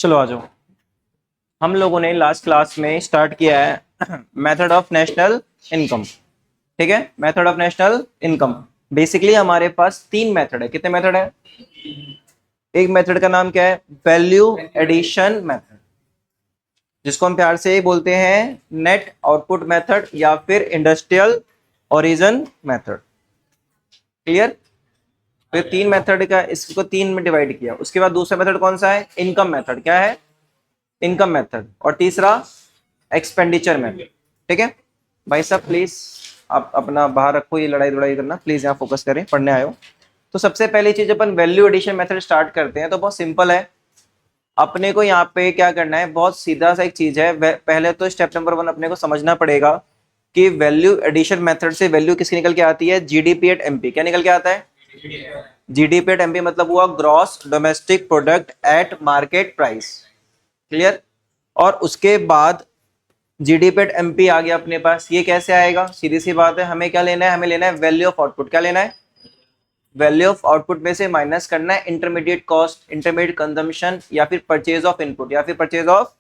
चलो आ जाओ। हम लोगों ने लास्ट क्लास में स्टार्ट किया है मेथड ऑफ नेशनल इनकम। ठीक है, method of national income. Basically हमारे पास तीन मेथड है। कितने मेथड है? एक मेथड का नाम क्या है? वैल्यू एडिशन मेथड, जिसको हम प्यार से बोलते हैं नेट आउटपुट मेथड या फिर इंडस्ट्रियल ओरिजिन मेथड। क्लियर? तो तीन मेथड का, इसको तीन में डिवाइड किया। उसके बाद दूसरा मेथड कौन सा है? Income method. क्या है? Income method. और तीसरा एक्सपेंडिचर मेथड। ठीक है भाई साहब, प्लीज आप अपना बाहर रखो, ये लड़ाई लड़ाई करना प्लीज, यहाँ फोकस करें, पढ़ने आयो। तो सबसे पहली चीज अपन वैल्यू एडिशन मेथड स्टार्ट करते हैं तो बहुत सिंपल है। अपने को यहाँ पे क्या करना है, बहुत सीधा सा एक चीज है। पहले तो स्टेप नंबर 1 अपने को समझना पड़ेगा कि वैल्यू एडिशन मेथड से वैल्यू किसकी निकल के आती है? GDP at MP. क्या निकल के आता है? जीडीपी एट एमपी मतलब हुआ gross domestic product at market price. Clear? और उसके बाद जीडीपी एट एमपी आ गया अपने पास। ये कैसे आएगा? सीधी सी बात है, हमें क्या लेना है? हमें लेना है वैल्यू ऑफ आउटपुट। क्या लेना है? वैल्यू ऑफ आउटपुट में से माइनस करना है इंटरमीडिएट कॉस्ट, इंटरमीडिएट कंजम्पशन, या फिर परचेज ऑफ इनपुट, या फिर परचेज ऑफ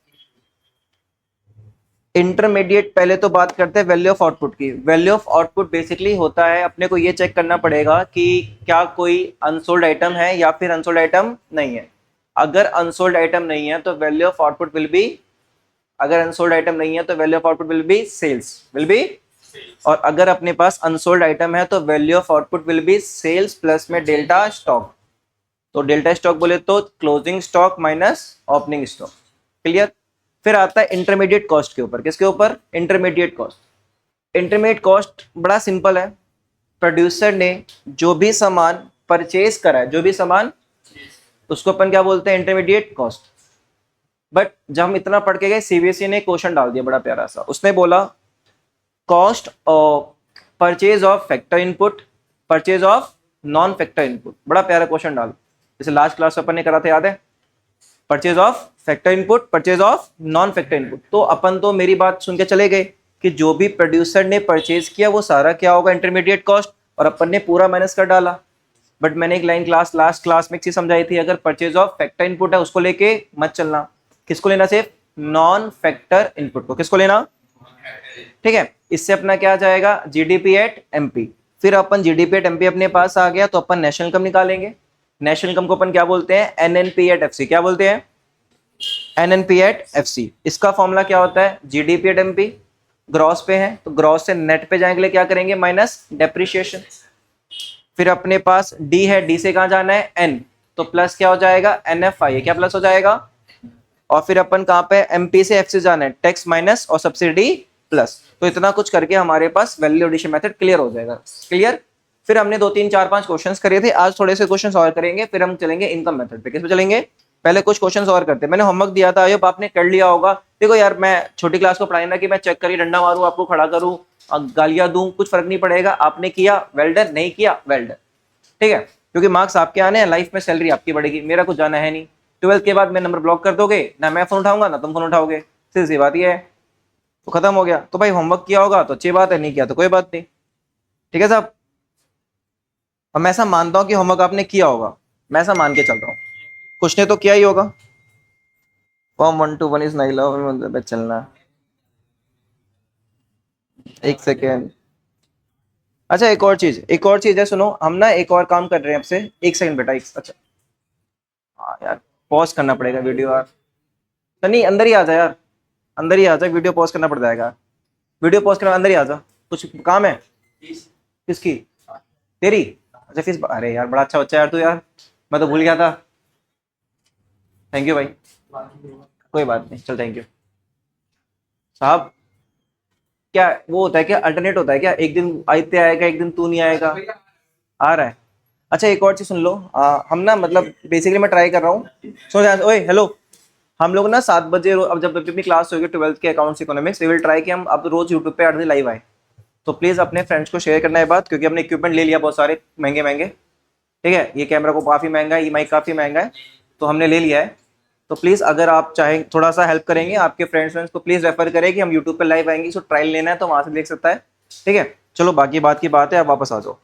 इंटरमीडिएट। पहले तो बात करते हैं वैल्यू ऑफ आउटपुट की। वैल्यू ऑफ आउटपुट बेसिकली होता है, अपने को ये चेक करना पड़ेगा कि क्या कोई अनसोल्ड आइटम है या फिर अनसोल्ड आइटम नहीं है। अगर अनसोल्ड आइटम नहीं है तो value of output will be, अगर अनसोल्ड आइटम नहीं है तो value of output will be sales, will be. और अगर अपने पास अनसोल्ड आइटम है तो value of output will be sales plus में डेल्टा स्टॉक। तो डेल्टा स्टॉक बोले तो closing stock minus opening stock. Clear? फिर आता है इंटरमीडिएट कॉस्ट के ऊपर। किसके ऊपर? Intermediate cost. इंटरमीडिएट कॉस्ट बड़ा सिंपल है। प्रोड्यूसर ने जो भी सामान परचेज करा है, जो भी सामान, उसको अपन क्या बोलते हैं? Intermediate cost. बट जब हम इतना पढ़ के गए, सीबीएसई ने क्वेश्चन डाल दिया बड़ा प्यारा सा। उसने बोला cost of purchase of factor input, purchase of non factor input. बड़ा प्यारा क्वेश्चन डाल, जैसे लास्ट क्लास अपन ने करा था, याद है? Purchase of factor input, purchase of non factor input. तो अपन तो मेरी बात सुन के चले गए कि जो भी प्रोड्यूसर ने परचेज किया वो सारा क्या होगा? Intermediate cost. और अपन ने पूरा माइनस कर डाला। बट मैंने एक लाइन लास्ट क्लास में एक चीज समझाई थी, अगर परचेज ऑफ फैक्टर इनपुट है उसको लेके मत चलना। किसको लेना? सिर्फ नॉन फैक्टर इनपुट को। किसको लेना? ठीक है। इससे अपना क्या आ जाएगा? GDP at MP. फिर अपन जीडीपी एट एमपी अपने पास आ गया तो अपन नेशनल इनकम निकालेंगे। नेशनल इनकम को अपन क्या बोलते हैं? NNP at FC. क्या बोलते हैं? NNP at FC. इसका फॉर्मूला क्या होता है? GDP at MP. ग्रॉस पे है तो ग्रॉस से नेट पे जाने के लिए क्या करेंगे? Minus depreciation. फिर अपने पास डी है, डी से कहां जाना है? एन। तो प्लस क्या हो जाएगा? एनएफआई। क्या प्लस हो जाएगा? और फिर अपन कहां पे? एमपी से एफ से जाना है, टैक्स माइनस और सब्सिडी प्लस। तो इतना कुछ करके हमारे पास वैल्यू एडिशन मेथड क्लियर हो जाएगा। क्लियर? फिर हमने 2 3 4 5 क्वेश्चंस करे थे, आज थोड़े से क्वेश्चंस और करेंगे, फिर हम चलेंगे इनकम मेथड पे। किस पे चलेंगे? पहले कुछ क्वेश्चंस और करते हैं। मैंने होमवर्क दिया था, आयोग आपने कर लिया होगा। देखो यार, मैं छोटी क्लास को पढ़ाई ना कि मैं चेक करी डंडा मारूं, आपको खड़ा करूं, गालियां दूं, कुछ फर्क नहीं पड़ेगा। आपने किया वेल डन, नहीं किया वेल डन। ठीक है? क्योंकि मार्क्स आपके आने हैं, लाइफ में सैलरी आपकी बढ़ेगी, मेरा कुछ जाना है नहीं। 12th के बाद मैं नंबर ब्लॉक कर दोगे ना, मैं फोन उठाऊंगा ना तुम फोन उठाओगे, सीधी सी बात ये है। तो खत्म हो गया। तो भाई होमवर्क किया होगा तो अच्छी बात है, नहीं किया तो कोई बात नहीं। ठीक है साहब? और मैं ऐसा मानता हूं कि होमवर्क आपने किया होगा, मैं ऐसा मान के चल रहा हूं, कुछ ने तो किया ही होगा। फॉर्म 1 to 1 इज नहीं लो चलना। एक सेकेंड। अच्छा एक और चीज है, सुनो। हम ना एक और काम कर रहे हैं आपसे। एक सेकंड बेटा, एक, अच्छा हाँ यार, पॉज करना पड़ेगा वीडियो यार। नहीं, अंदर ही आ जा यार, अंदर ही आ जा, वीडियो पॉज करना पड़ जाएगा। वीडियो पॉज करना, अंदर ही आ जा, कुछ काम है। किसकी? तेरी? अच्छा फीस। अरे यार बड़ा अच्छा बच्चा यार तू यार, मैं तो भूल गया था। थैंक यू भाई, कोई बात नहीं, चल थैंक यू साहब। क्या वो होता है क्या, अल्टरनेट होता है क्या? एक दिन आदित्य आएगा, एक दिन तू नहीं आएगा। आ रहा है। अच्छा एक और चीज सुन लो, हम ना मतलब बेसिकली मैं ट्राई कर रहा हूँ। सुन यार, ओए हेलो। हम लोग ना 7 बजे अब जब अपनी क्लास होगी 12th के accounts economics, we will try कि हम अब रोज यूट्यूब पे 8 बजे लाइव आए। तो प्लीज अपने फ्रेंड्स को शेयर करना है बात, क्योंकि हमने इक्विपमेंट ले लिया बहुत सारे महंगे महंगे। ठीक है? ये कैमरा को काफी महंगा है, ये माइक काफी महंगा है, तो हमने ले लिया है। तो प्लीज अगर आप चाहें थोड़ा सा हेल्प करेंगे, आपके फ्रेंड्स को प्लीज रेफर करें कि हम यूट्यूब पे लाइव आएंगे, इसको ट्रायल लेना है तो वहां से देख सकता है। ठीक है? चलो बाकी बात की बात है, अब वापस आ जाओ,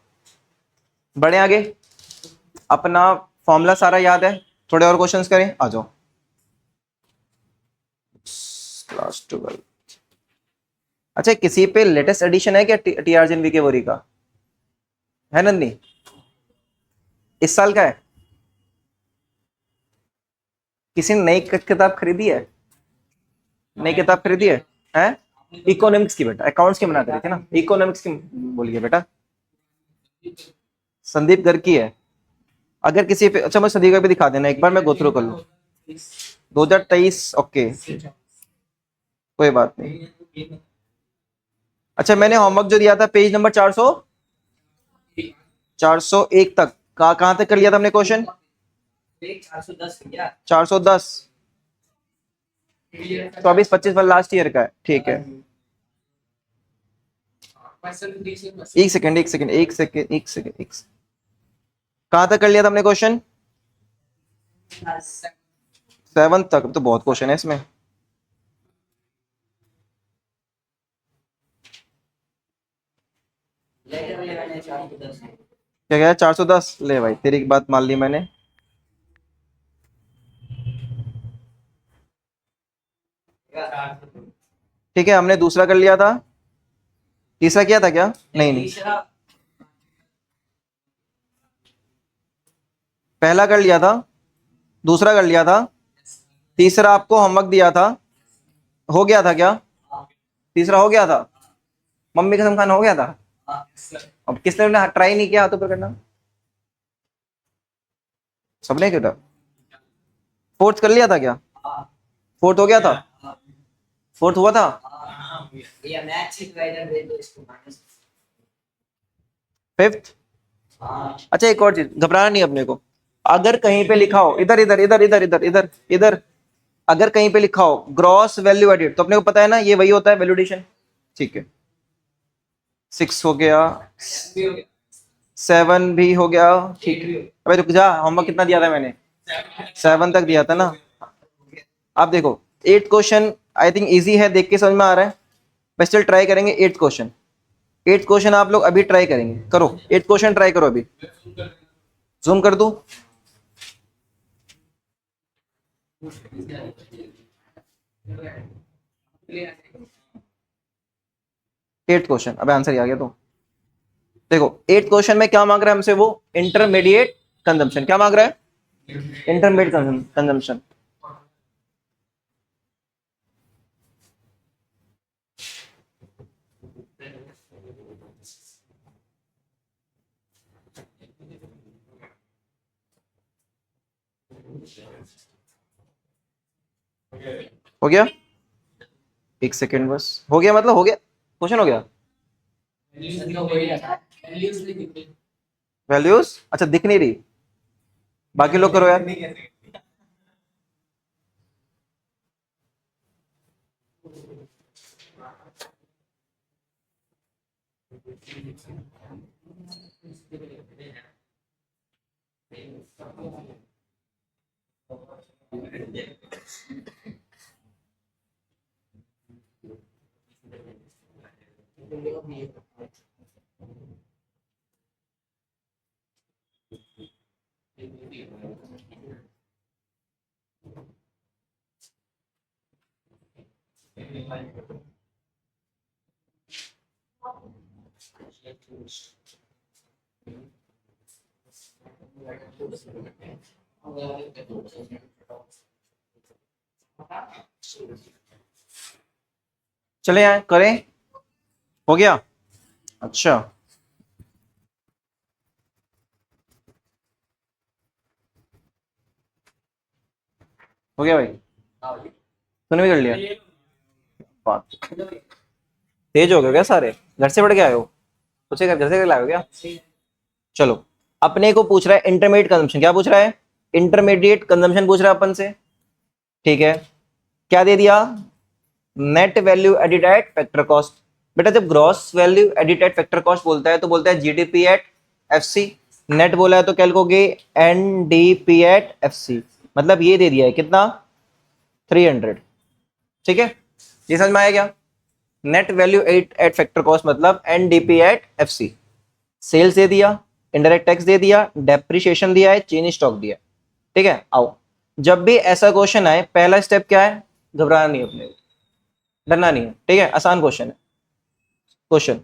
बढ़े आगे। अपना फॉर्मूला सारा याद है, थोड़े और क्वेश्चंस करें, आ जाओ। क्लास 12। अच्छा, किसी पे लेटेस्ट एडिशन है क्या टीआरजन वी के वोरी का? है नंदी? इस साल का है? किसी ने नई किताब खरीदी है? नई किताब खरीदी है? हैं? इकोनॉमिक्स की बेटा, अकाउंट्स की मना करी थी ना, इकोनॉमिक्स की बोलिए बेटा। संदीप गर्ग की है। अगर किसी पे, अच्छा मैं संदीप का भी दिखा देना एक बार, मैं गोथ्रू कर लूँ। 2023, ओके कोई बात नहीं। अच्छा, मैंने होमवर्क जो दिया था पेज नंबर 401 तक, कहाँ तक कर लिया था हमने क्वेश्चन? 410। 24-25 वाला लास्ट ईयर का है, ठीक है। एक सेकंड। कहाँ तक कर लिया था हमने क्वेश्चन? 7 तक। तो बहुत क्वेश्चन है इसमें। क्या कहा? 410 ले भाई, तेरी बात मान ली मैंने। ठीक है, हमने दूसरा कर लिया था। तीसरा किया था क्या? नहीं, पहला कर लिया था, दूसरा कर लिया था, तीसरा आपको होमवर्क दिया था। हो गया था क्या? तीसरा हो गया था? मम्मी कसम खाना हो गया था? अब किसने ट्राई नहीं किया हाथों पर करना? सबने क्यों? फोर्थ कर लिया था क्या? फोर्थ हो गया था? फोर्थ हुआ था? फिफ्थ? अच्छा, एक और चीज, घबराना नहीं अपने को। अगर कहीं पे लिखा हो, इधर इधर इधर इधर इधर इधर इधर, अगर कहीं पे लिखा हो ग्रॉस वैल्यू एडिट, तो अपने को पता है ना ये वही होता है वैल्यूडेशन। ठीक है, 6 हो गया, 7 भी हो गया, ठीक है। अबे रुक जा, होमवर्क कितना दिया था मैंने? 7 तक दिया था ना। अब देखो 8 क्वेश्चन आई थिंक इजी है, देख के समझ में आ रहा है। बस चल ट्राई करेंगे 8 क्वेश्चन। 8 क्वेश्चन आप लोग अभी ट्राई करेंगे, करो 8 क्वेश्चन ट्राई करो अभी। जूम कर दूं? 8 क्वेश्चन, अबे आंसर ही आ गया। तो देखो 8 क्वेश्चन में क्या मांग रहा है हमसे वो? Intermediate consumption. क्या मांग रहा है? Intermediate consumption. हो गया? एक सेकेंड बस, हो गया मतलब हो गया, क्वेश्चन हो गया। वैल्यूज अच्छा दिख नहीं रही, बाकी लोग करो यार। चले आए करें। हो गया? अच्छा, हो गया भाई, तूने भी कर लिया? बात तेज हो गए क्या सारे? घर से पढ़ के आए हो? उसे घर से लाए हो क्या? चलो, अपने को पूछ रहा है इंटरमीडिएट कंजम्पशन। क्या पूछ रहा है? इंटरमीडिएट कंजम्पशन पूछ रहा है अपन से। ठीक है, क्या दे दिया? Net value added eight factor cost. बेटा जब gross value added eight factor cost बोलता है तो बोलता है जीडीपी एट एफसी। नेट बोला है तो क्या लिखोगे? NDP at FC. मतलब ये दे दिया है कितना? 300। ठीक है, ये समझ में आया क्या? Net value at at factor cost मतलब एनडीपी एट एफसी। सेल्स दे दिया, इनडायरेक्ट टैक्स दे दिया, डेप्रिसिएशन दिया है, चेंज स्टॉक दिया। ठीक है, आओ जब भी ऐसा क्वेश्चन आए पहला स्टेप क्या है? घबराना नहीं अपने को। डरना नहीं है, ठीक है, आसान क्वेश्चन है। क्वेश्चन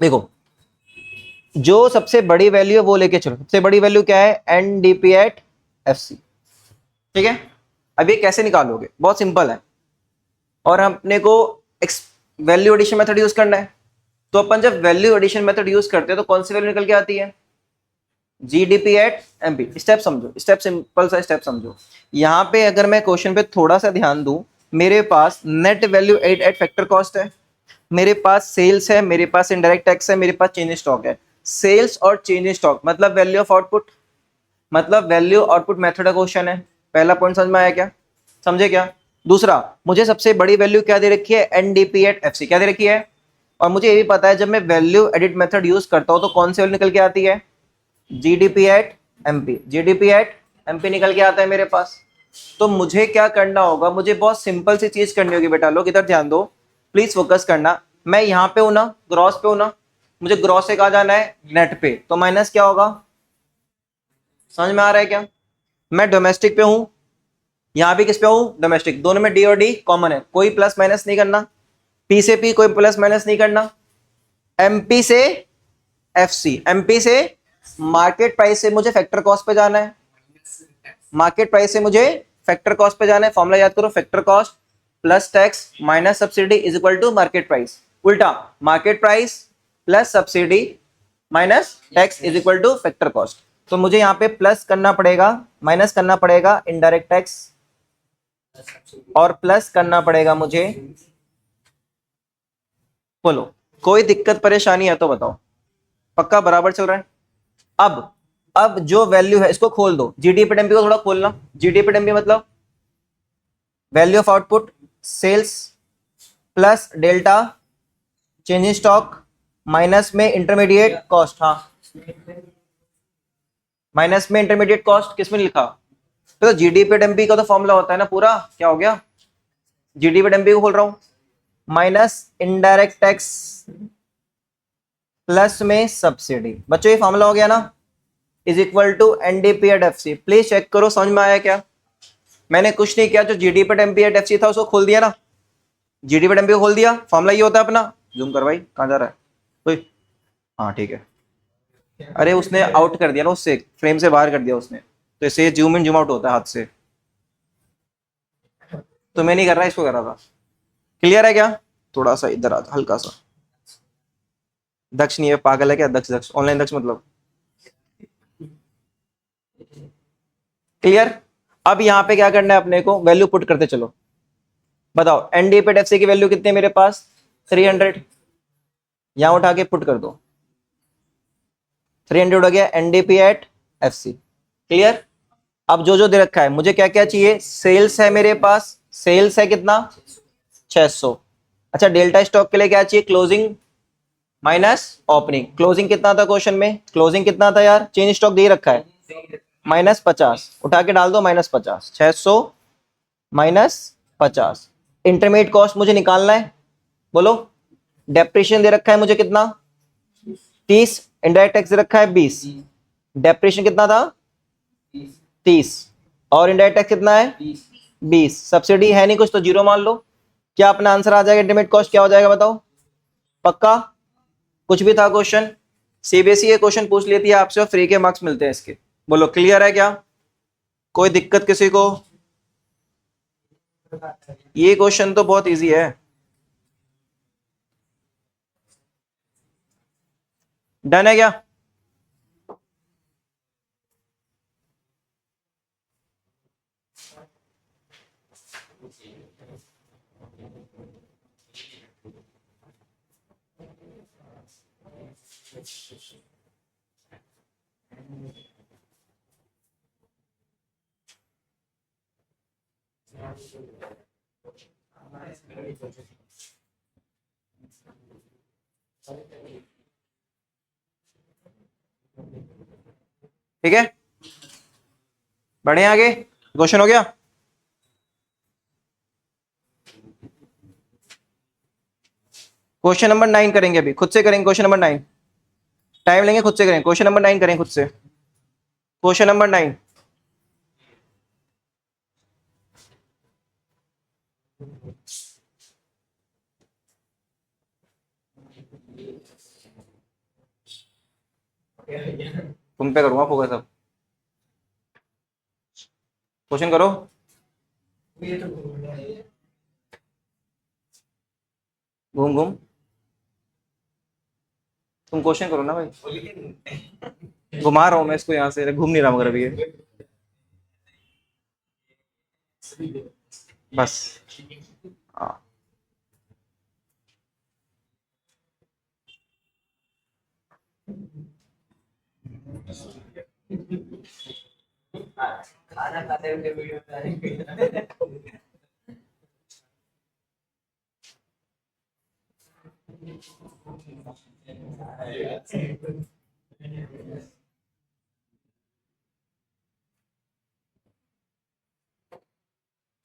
देखो, जो सबसे बड़ी वैल्यू है वो लेके चलो। सबसे बड़ी वैल्यू क्या है? एनडीपी एट एफसी, ठीक है। अब ये कैसे निकालोगे? बहुत सिंपल है, और अपने को वैल्यू एडिशन मेथड यूज करना है। तो अपन जब वैल्यू एडिशन मेथड यूज करते हैं तो कौन सी वैल्यू निकल के आती है? GDP at MP. स्टेप समझो, स्टेप सिंपल सा स्टेप समझो। यहां पे अगर मैं क्वेश्चन पे थोड़ा सा ध्यान दूं, मेरे पास net value at at factor cost है, मेरे पास सेल्स है, मेरे पास इनडायरेक्ट टैक्स है, मेरे पास चेंज इन स्टॉक है। सेल्स और चेंज इन स्टॉक मतलब वैल्यू ऑफ आउटपुट, मतलब वैल्यू आउटपुट मेथड का क्वेश्चन है। पहला पॉइंट समझ में आया क्या? समझे क्या? दूसरा, मुझे सबसे बड़ी वैल्यू क्या दे रखी है? एनडीपी एट एफसी क्या दे रखी है? और मुझे ये भी पता है जब मैं वैल्यू एडिट मेथड यूज करता हूं तो कौन सी वैल्यू निकल के आती है? GDP at MP. GDP at MP निकल के आता है मेरे पास। तो मुझे क्या करना होगा? मुझे बहुत सिंपल सी चीज करनी होगी बेटा। लोग इधर ध्यान दो, प्लीज फोकस करना। मैं यहां पे हूं ना, ग्रॉस पे हूं ना, मुझे ग्रॉस से कहा जाना है नेट पे, तो माइनस क्या होगा? समझ में आ रहा है क्या? मैं डोमेस्टिक पे हूं, यहां भी किस पे हूं? डोमेस्टिक। दोनों में डी और डी कॉमन है, कोई प्लस माइनस नहीं करना। पी से पी कोई प्लस माइनस नहीं करना। एमपी से एफसी, एमपी से मार्केट प्राइस से मुझे फैक्टर कॉस्ट पे जाना है, मार्केट प्राइस से मुझे फैक्टर कॉस्ट पे जाना है। फॉर्मूला याद करो, factor cost plus tax minus subsidy is equal to market price. उल्टा, market price plus subsidy minus tax is equal to factor cost. तो मुझे यहां पे प्लस करना पड़ेगा, माइनस करना पड़ेगा इनडायरेक्ट टैक्स, और प्लस करना पड़ेगा मुझे, बोलो कोई दिक्कत परेशानी है तो बताओ। पक्का बराबर चल रहा है? अब जो वैल्यू है इसको खोल दो, जीडीपी को थोड़ा खोलना। जीडीपी मतलब value of output, sales plus delta change in stock minus में इंटरमीडिएट कॉस्ट। हाँ, माइनस में इंटरमीडिएट कॉस्ट किस में लिखा? तो जीडीपी का तो फॉर्मूला होता है ना पूरा। क्या हो गया? जीडीपी को खोल रहा हूं, माइनस इनडायरेक्ट टैक्स प्लस में सब्सिडी। बच्चों ये फॉर्मूला हो गया ना, is equal to NDP at FC. Please check करो समझ में आया क्या? मैंने कुछ नहीं किया, जो जीडीपी एट एफसी था उसको खोल दिया ना, जीडीपी को खोल दिया। फॉर्मूला ये होता है अपना। जूम कर भाई, कहां जा रहा है कोई? हाँ ठीक है। अरे उसने आउट कर दिया ना, उससे फ्रेम से बाहर कर दिया उसने, तो इसे जूम इन जूम आउट होता है हाथ से। तो मैं नहीं कर रहा, इसको कर रहा था। क्लियर है क्या? थोड़ा सा इधर आता, हल्का सा। दक्ष नहीं है, पागल है क्या? दक्ष, दक्ष ऑनलाइन दक्ष मतलब। क्लियर? अब यहां पे क्या करना है अपने को? वैल्यू पुट करते चलो। बताओ एनडीपी एफसी की वैल्यू कितनी है मेरे पास? 300। यहां उठा के पुट कर दो, 300 हो गया एनडीपी एट एफसी। क्लियर? अब जो जो दे रखा है, मुझे क्या क्या चाहिए? सेल्स है मेरे पास, सेल्स है कितना? 600। अच्छा, डेल्टा स्टॉक के लिए क्या चाहिए? Closing minus opening. क्लोजिंग कितना था क्वेश्चन में? क्लोजिंग कितना था यार? चेंज स्टॉक दे रखा है -50, उठा के डाल दो -50। 600 -50। इंटरमीडिएट कॉस्ट मुझे निकालना है, बोलो। डेप्रिशिएशन दे रखा है मुझे कितना? 30। इनडायरेक्ट टैक्स दे रखा है 20। डेप्रिशिएशन कितना था? 30। और इनडायरेक्ट टैक्स कितना है? 20। सब्सिडी है नहीं कुछ, तो जीरो मान लो। क्या अपना आंसर आ जाएगा? इंटरमीडिएट कॉस्ट क्या हो जाएगा बताओ? पक्का? कुछ भी था क्वेश्चन, सीबीएसई ये क्वेश्चन पूछ लेती है आपसे और फ्री के मार्क्स मिलते हैं इसके। बोलो क्लियर है क्या? कोई दिक्कत किसी को? ये क्वेश्चन तो बहुत इजी है। डन है क्या? ठीक है, बढ़े आगे। क्वेश्चन हो गया? क्वेश्चन नंबर 9 करेंगे अभी, खुद से करेंगे क्वेश्चन नंबर 9। टाइम लेंगे, खुद से करेंगे क्वेश्चन नंबर 9, करें खुद से। क्वेश्चन नंबर 9, तुम पे करूंगा फोकस अब। क्वेश्चन करो। घूम घूम। तुम क्वेश्चन करो ना भाई। घुमा रहा हूँ मैं इसको यहाँ से, घूम नहीं रहा मगर अभी ये। बस। हाँ। खाना खाते हुए वीडियो बना रहे हैं।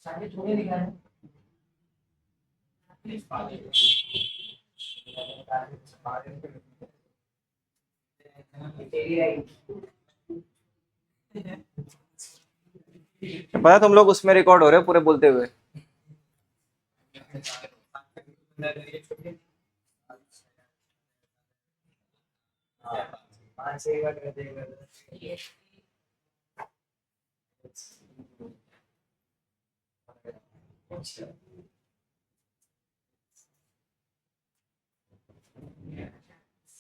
सारे थोड़े निकाले। तेरी राइट। पता है तुम लोग उसमें रिकॉर्ड हो रहे हो पूरे बोलते हुए।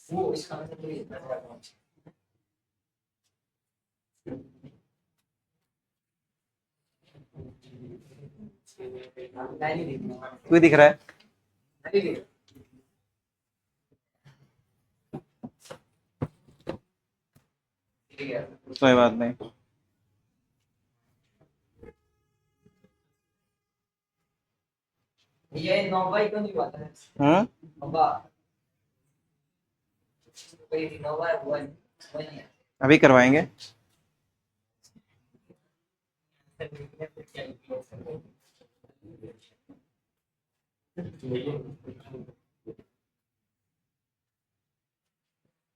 वो इसका मतलब ये है। नहीं देखना। क्यों दिख रहा है? नहीं देखना। ठीक है। कोई बात नहीं। ये नौवा क्यों नहीं बात है? हम्म। नौवा। कोई नौवा है वो नहीं है। अभी करवाएंगे।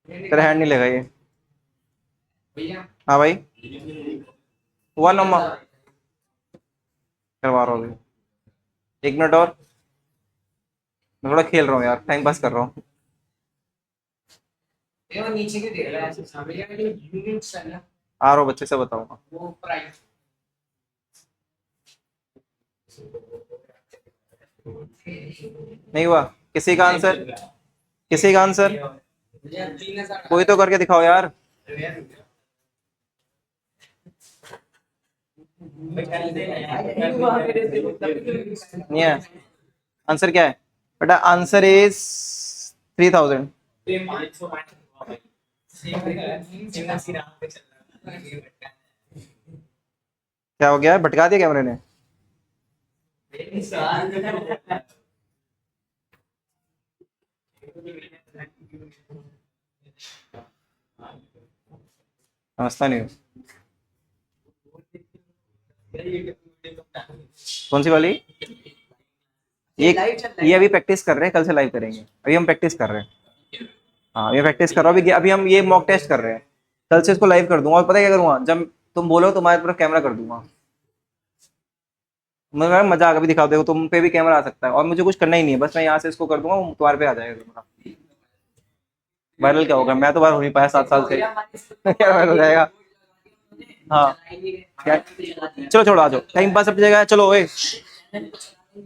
तेरा हैंड नहीं लगा ये। भैया हाँ भाई। हुआ नम्मा। करवा रहा हूँ अभी। 1 मिनट और। मैं थोड़ा खेल रहा हूँ यार, टाइम पास कर रहा हूँ। ये वो नीचे क्यों देख रहा है ऐसे सामने या जो यूनिट्स है ना आ रहा हूँ, बच्चे से बताऊंगा। वो प्राइस नहीं हुआ। किसी का आंसर? किसी का आंसर? मुझे 3000 कोई तो करके दिखाओ यार। नहीं है। आंसर क्या है बेटा? Answer is 3000। क्या हो गया? भटका दिया कैमरे ने। समझता नहीं हूँ। कौन सी वाली? ये अभी प्रैक्टिस कर रहे हैं, कल से लाइव करेंगे। अभी हम प्रैक्टिस कर रहे हैं। हाँ ये प्रैक्टिस कर रहा हूँ अभी हम ये मॉक टेस्ट कर रहे हैं। कल से इसको लाइव कर दूंगा, और पता है क्या करूंगा? जब तुम बोलो तुम्हारे तरफ कैमरा कर दूंगा। मैं मजाक अभी दिखा, देखो तुम पे भी कैमरा आ सकता है, और मुझे कुछ करना ही नहीं है, बस मैं यहाँ से इसको कर दूंगा, तुम्हारे पे आ जाएगा कैमरा। वायरल क्या होगा? मैं तो वायरल हो नहीं पाया 7 साल से। क्या वायरल हो जाएगा? हाँ क्या? चलो छोड़ो, आ जाओ, टाइम पास अपनी जगह है। चलो ओए,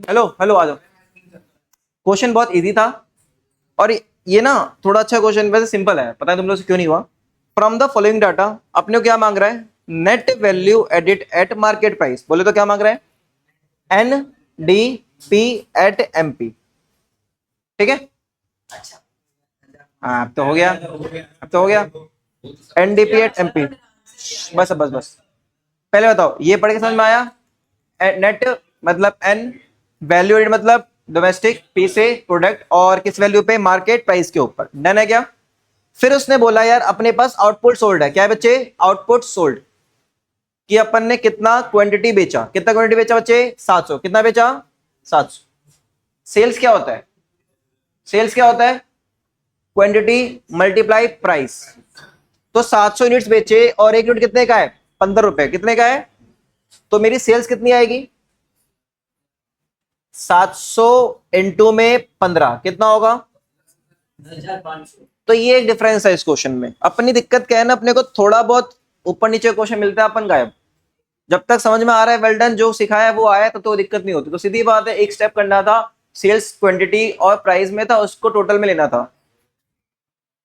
हेलो हेलो, आ जाओ। क्वेश्चन बहुत इजी था, और ये ना थोड़ा अच्छा क्वेश्चन, वैसे सिंपल है। पता है तुम लोग से क्यों नहीं हुआ? फ्रॉम द फॉलोइंग डाटा, अपने को क्या मांग रहा है? Net value added at market price. बोले तो क्या मांग रहा है? N D P at M P. ठीक है। अच्छा हाँ अब तो हो गया, अब तो हो गया। N D P at M P. बस बस बस, पहले बताओ ये पढ़ के समझ में आया? नेट मतलब एन, वैल्यू एडिट मतलब डोमेस्टिक, पी से प्रोडक्ट, और किस वैल्यू पे? मार्केट प्राइस के ऊपर। डन है क्या? फिर उसने बोला यार अपने पास आउटपुट सोल्ड है। क्या है बच्चे? आउटपुट सोल्ड, कि अपन ने कितना क्वांटिटी बेचा। कितना क्वांटिटी बेचा बच्चे? 700। कितना बेचा? 700। सेल्स क्या होता है? सेल्स क्या होता है? Quantity multiply price. तो 700 यूनिट्स बेचे, और एक यूनिट कितने का है? 15 रुपए। कितने का है? तो मेरी सेल्स कितनी आएगी? 700 इंटू में 15 कितना होगा? 1500। तो ये एक डिफरेंस है इस क्वेश्चन में। अपनी दिक्कत क्या है ना, अपने को थोड़ा बहुत ऊपर नीचे क्वेश्चन मिलता है, अपन गायब। जब तक समझ में आ रहा है वेल डन, जो सिखाया है वो आया, तो दिक्कत नहीं होती। तो सीधी बात है, एक स्टेप करना था, सेल्स क्वांटिटी और प्राइस में था, उसको टोटल में लेना था।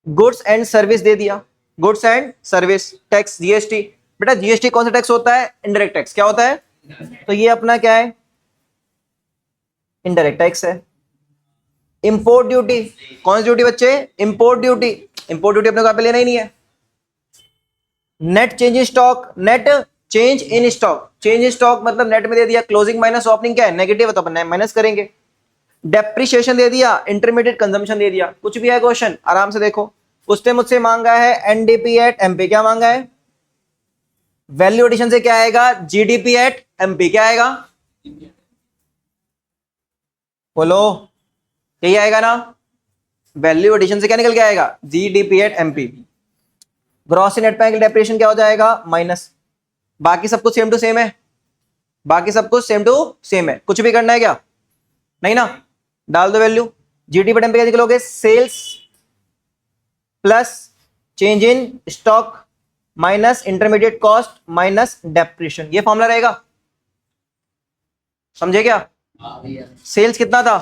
गुड्स एंड सर्विस दे दिया, goods and service tax GST. बेटा जीएसटी कौन सा टैक्स होता है? Indirect tax. क्या होता है? तो ये अपना क्या है? इनडायरेक्ट टैक्स है। इंपोर्ट ड्यूटी, कौन सी ड्यूटी बच्चे? Import duty. इंपोर्ट ड्यूटी अपने को यहाँ पे लेना ही नहीं है। Net change in stock, net change in stock, change in stock मतलब नेट में दे दिया, क्लोजिंग माइनस ओपनिंग क्या है? नेगेटिव है, तो अपन माइनस करेंगे। डेप्रिसिएशन दे दिया, इंटरमीडिएट कंजम्पशन दे दिया। कुछ भी है क्वेश्चन, आराम से देखो। उसने मुझसे मांगा है एनडीपी एट एमपी, क्या मांगा है? वैल्यू एडिशन से क्या आएगा? जीडीपी एट एमपी, क्या आएगा? बोलो, यही आएगा ना? वैल्यू एडिशन से क्या निकल के आएगा? GDP at MP. Gross net bank depreciation क्या हो जाएगा? माइनस। बाकी सब कुछ सेम टू सेम है, बाकी सब कुछ सेम टू सेम है। कुछ भी करना है क्या? नहीं ना। डाल दो वैल्यू। जीडीपी एट एमपी क्या निकलोगे? Sales plus change in stock minus intermediate cost minus depreciation, ये फॉर्मूला रहेगा। समझे क्या? सेल्स कितना था?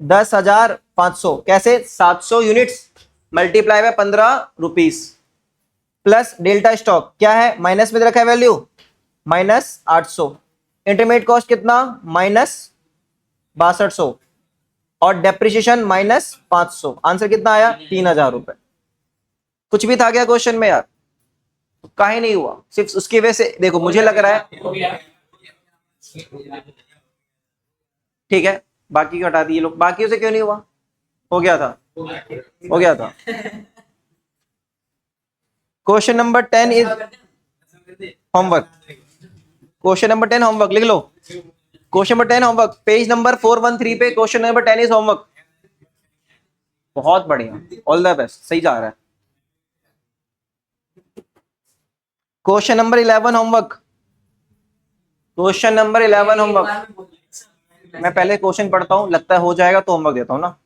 10,500। कैसे? 700 units multiply by 15 rupees plus delta stock क्या है? माइनस में रखा है वैल्यू, माइनस 800। इंटरमीडिएट कॉस्ट कितना? माइनस 6200 और डेप्रिसिएशन माइनस 500। आंसर कितना आया? 3,000 रुपए। कुछ भी था क्या क्वेश्चन में यार? काहे नहीं हुआ? सिर्फ उसकी वजह से देखो, मुझे लग रहा है ठीक है, बाकी को हटा दिए लोग। बाकियों से क्यों नहीं हुआ? हो गया था, हो गया था। Question number 10 is homework. Question number 10 homework लिख लो। Question number 10 homework, page number 413 पे क्वेश्चन नंबर 10 इज होमवर्क। बहुत बढ़िया, ऑल द बेस्ट, सही जा रहा है। Question number 11 homework. Question number 11 homework. मैं पहले क्वेश्चन पढ़ता हूं, लगता है हो जाएगा तो होमवर्क देता हूं ना।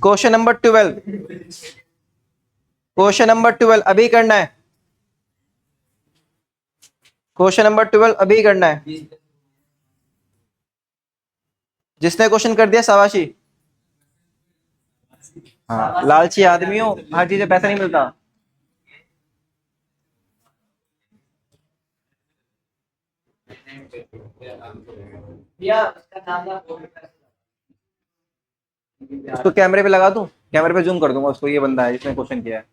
क्वेश्चन नंबर 12, क्वेश्चन नंबर 12 अभी करना है। क्वेश्चन नंबर 12 अभी करना है। जिसने क्वेश्चन कर दिया शाबाशी। हाँ, लालची आदमी हो, हर चीज में पैसा नहीं मिलता। उसको कैमरे पे लगा दूं, कैमरे पे जूम कर दूंगा उसको, ये बंदा है जिसने क्वेश्चन किया है।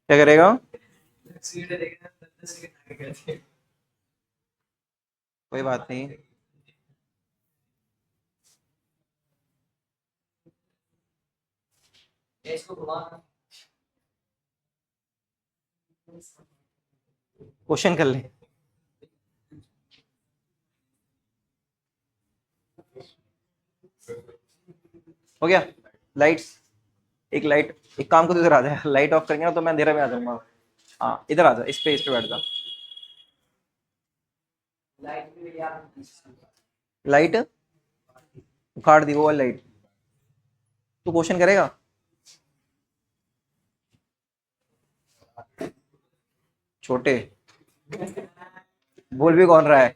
क्या करेगा? कोई बात नहीं। क्वेश्चन कर ले। हो गया। लाइट्स, एक लाइट, एक काम को तो इधर आ जाए, लाइट ऑफ करेंगे ना तो मैं अंधेरा में आ जाऊंगा। हाँ इधर आ जा, इस पे बैठ जा। लाइट उखाड़ दी, वो वाली लाइट। तू क्वेश्चन करेगा? छोटे, बोल भी कौन रहा है?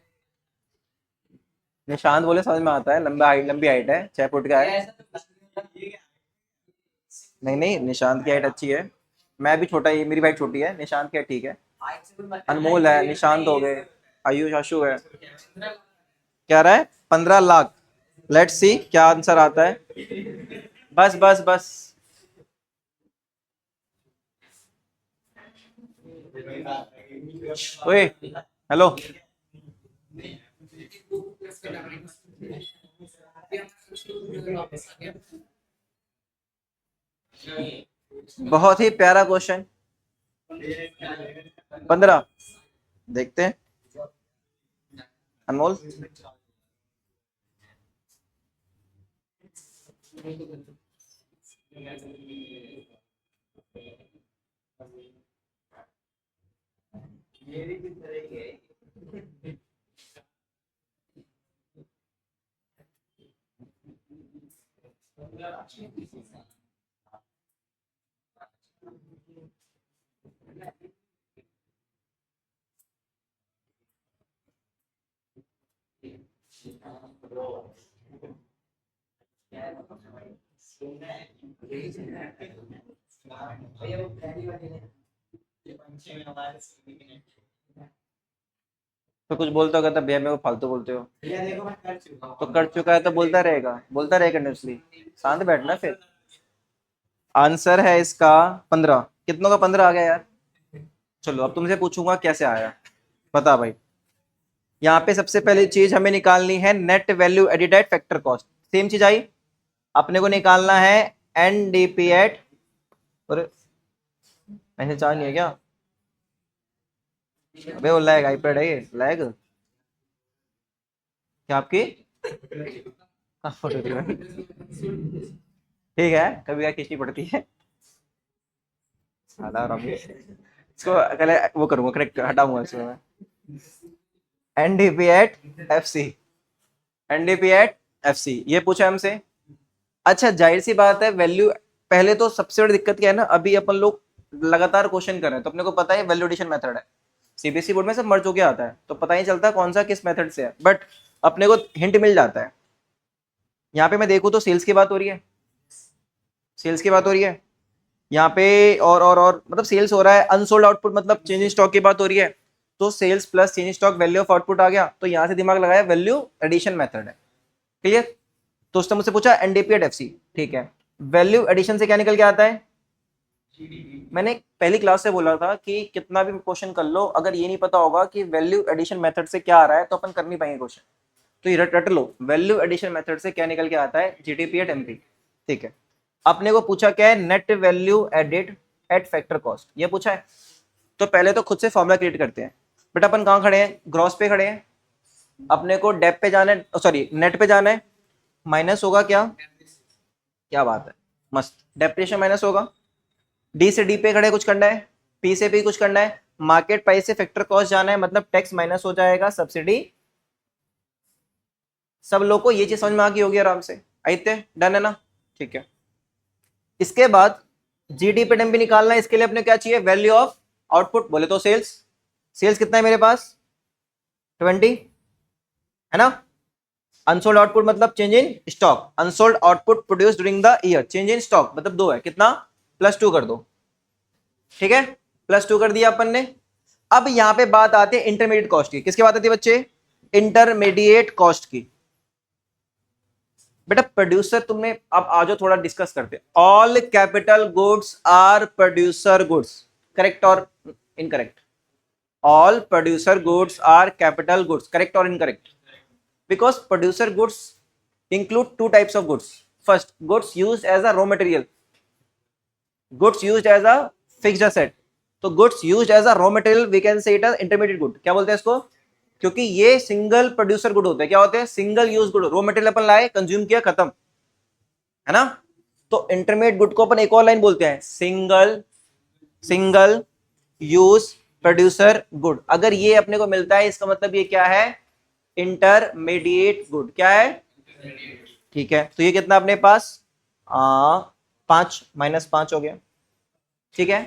निशांत बोले समझ में आता है, लंबा हाइट, लंबी हाइट है, 6 फुट का है। नहीं नहीं, निशांत की हाइट अच्छी है। मैं भी छोटा ही, मेरी हाइट छोटी है, निशांत की हाइट ठीक है। अनमोल है, निशांत हो गए, आयुष आशु है। क्या रहा है? 15 लाख। लेट्स सी क्या आंसर आता है। बस बस बस। ओए हेलो, बहुत ही प्यारा क्वेश्चन। 15, देखते हैं अनमोल। मेरी भी तरह ही है। भैया वो पहली वाली है, ये पंछी में हमारे तो कुछ बोलते हो कहता भैया मेरे को फालतू बोलते हो। भैया देखो मैं कर चुका हूँ। तो कर चुका है तो बोलता रहेगा कंटिन्यूसली। शांत बैठना फिर। आंसर है इसका 15। कितनों का 15 आ गया यार। चलो अब तुमसे पूछूंगा कैसे आया। बता भाई। यहाँ पे सबसे पहली चीज हमें निकालनी है net value added at factor cost. Same चीज आई। अपने को निकालना है एनडीपी एट। और ऐसे चाह नहीं है क्या। अबे वो लैग आईपैड है ये लैग। क्या आपकी हाँ, फोटो ठीक है कभी क्या खींचनी पड़ती है। साला रमेश। इसको पहले वो करूंगा करेक्ट हटाऊंगा इसको मैं। NDP at F C. NDP at F C ये पूछा हमसे। अच्छा जाहिर सी बात है वैल्यू। पहले तो सबसे बड़ी दिक्कत क्या है ना अभी अपन लोग लगातार क्वेश्चन कर रहे हैं तो अपने को पता है वैल्यू एडिशन मेथड है। सीबीएसई बोर्ड में सब मर्ज होके आता है तो पता ही चलता कौन सा किस मेथड से है बट अपने को हिंट मिल जाता है। यहाँ पे मैं देखूँ तो सेल्स की बात हो रही है। सेल्स की बात हो रही है। यहाँ पे और मतलब सेल्स हो रहा है अनसोल्ड आउटपुट मतलब चेंज इन स्टॉक की बात हो रही है। तो sales plus change in stock value of output आ गया तो यहाँ से दिमाग लगाया वैल्यू एडिशन मेथड है। क्लियर। तो उसने मुझसे पूछा एनडीपी एट एफसी। ठीक है। वैल्यू एडिशन से क्या निकल के आता है। मैंने पहली क्लास से बोला था कि कितना भी क्वेश्चन कर लो अगर ये नहीं पता होगा कि वैल्यू एडिशन मेथड से क्या आ रहा है तो अपन कर नहीं पाएंगे क्वेश्चन। तो ये रट लो वैल्यू एडिशन मेथड से क्या निकल के आता है जीडीपी एट एमपी। ठीक है। अपने को पूछा क्या है net value added at factor cost ये पूछा है। तो पहले तो खुद से फॉर्मूला क्रिएट करते हैं। बट अपन कहाँ खड़े हैं ग्रॉस पे खड़े हैं। अपने को डेप पे जाना है सॉरी नेट पे जाना है। माइनस होगा क्या। क्या बात है मस्त डेप्रिसिएशन माइनस होगा। डी से डी पे खड़े कुछ करना है। पी से पी कुछ करना है। मार्केट प्राइस से फैक्टर कॉस्ट जाना है मतलब टैक्स माइनस हो जाएगा सब्सिडी। सब लोग को ये चीज समझ में आ गई होगी आराम से। आइते डन है ना। ठीक है। इसके बाद जीडीपी भी निकालना है इसके लिए अपने क्या चाहिए वैल्यू ऑफ आउटपुट बोले तो सेल्स। सेल्स कितना है मेरे पास 20 है ना। अनसोल्ड आउटपुट मतलब change in stock. Unsold output produce during the year change in stock मतलब 2 है कितना +2 कर दो। ठीक है +2 कर दिया अपन ने। अब यहां पे बात आती है इंटरमीडिएट कॉस्ट की। किसकी बात आती है बच्चे इंटरमीडिएट कॉस्ट की। बेटा प्रोड्यूसर तुमने अब आज थोड़ा डिस्कस करते all capital goods are producer goods correct और incorrect. All producer goods are capital goods correct और incorrect. Because producer goods include 2 types of goods. First goods used as a raw material. Goods used as a fixed asset. तो goods used as a raw material we can say it as intermediate good. क्या बोलते हैं इसको क्योंकि ये single producer good होते हैं। क्या होते हैं single use good. Raw material अपन लाए कंज्यूम किया खत्म है ना। तो इंटरमीडिएट गुड को अपन एक और लाइन बोलते हैं सिंगल यूज प्रोड्यूसर गुड। अगर ये अपने को मिलता है इसका मतलब ये क्या है इंटरमीडिएट गुड। क्या है ठीक है। तो ये कितना अपने पास 5 -5 हो गया। ठीक है।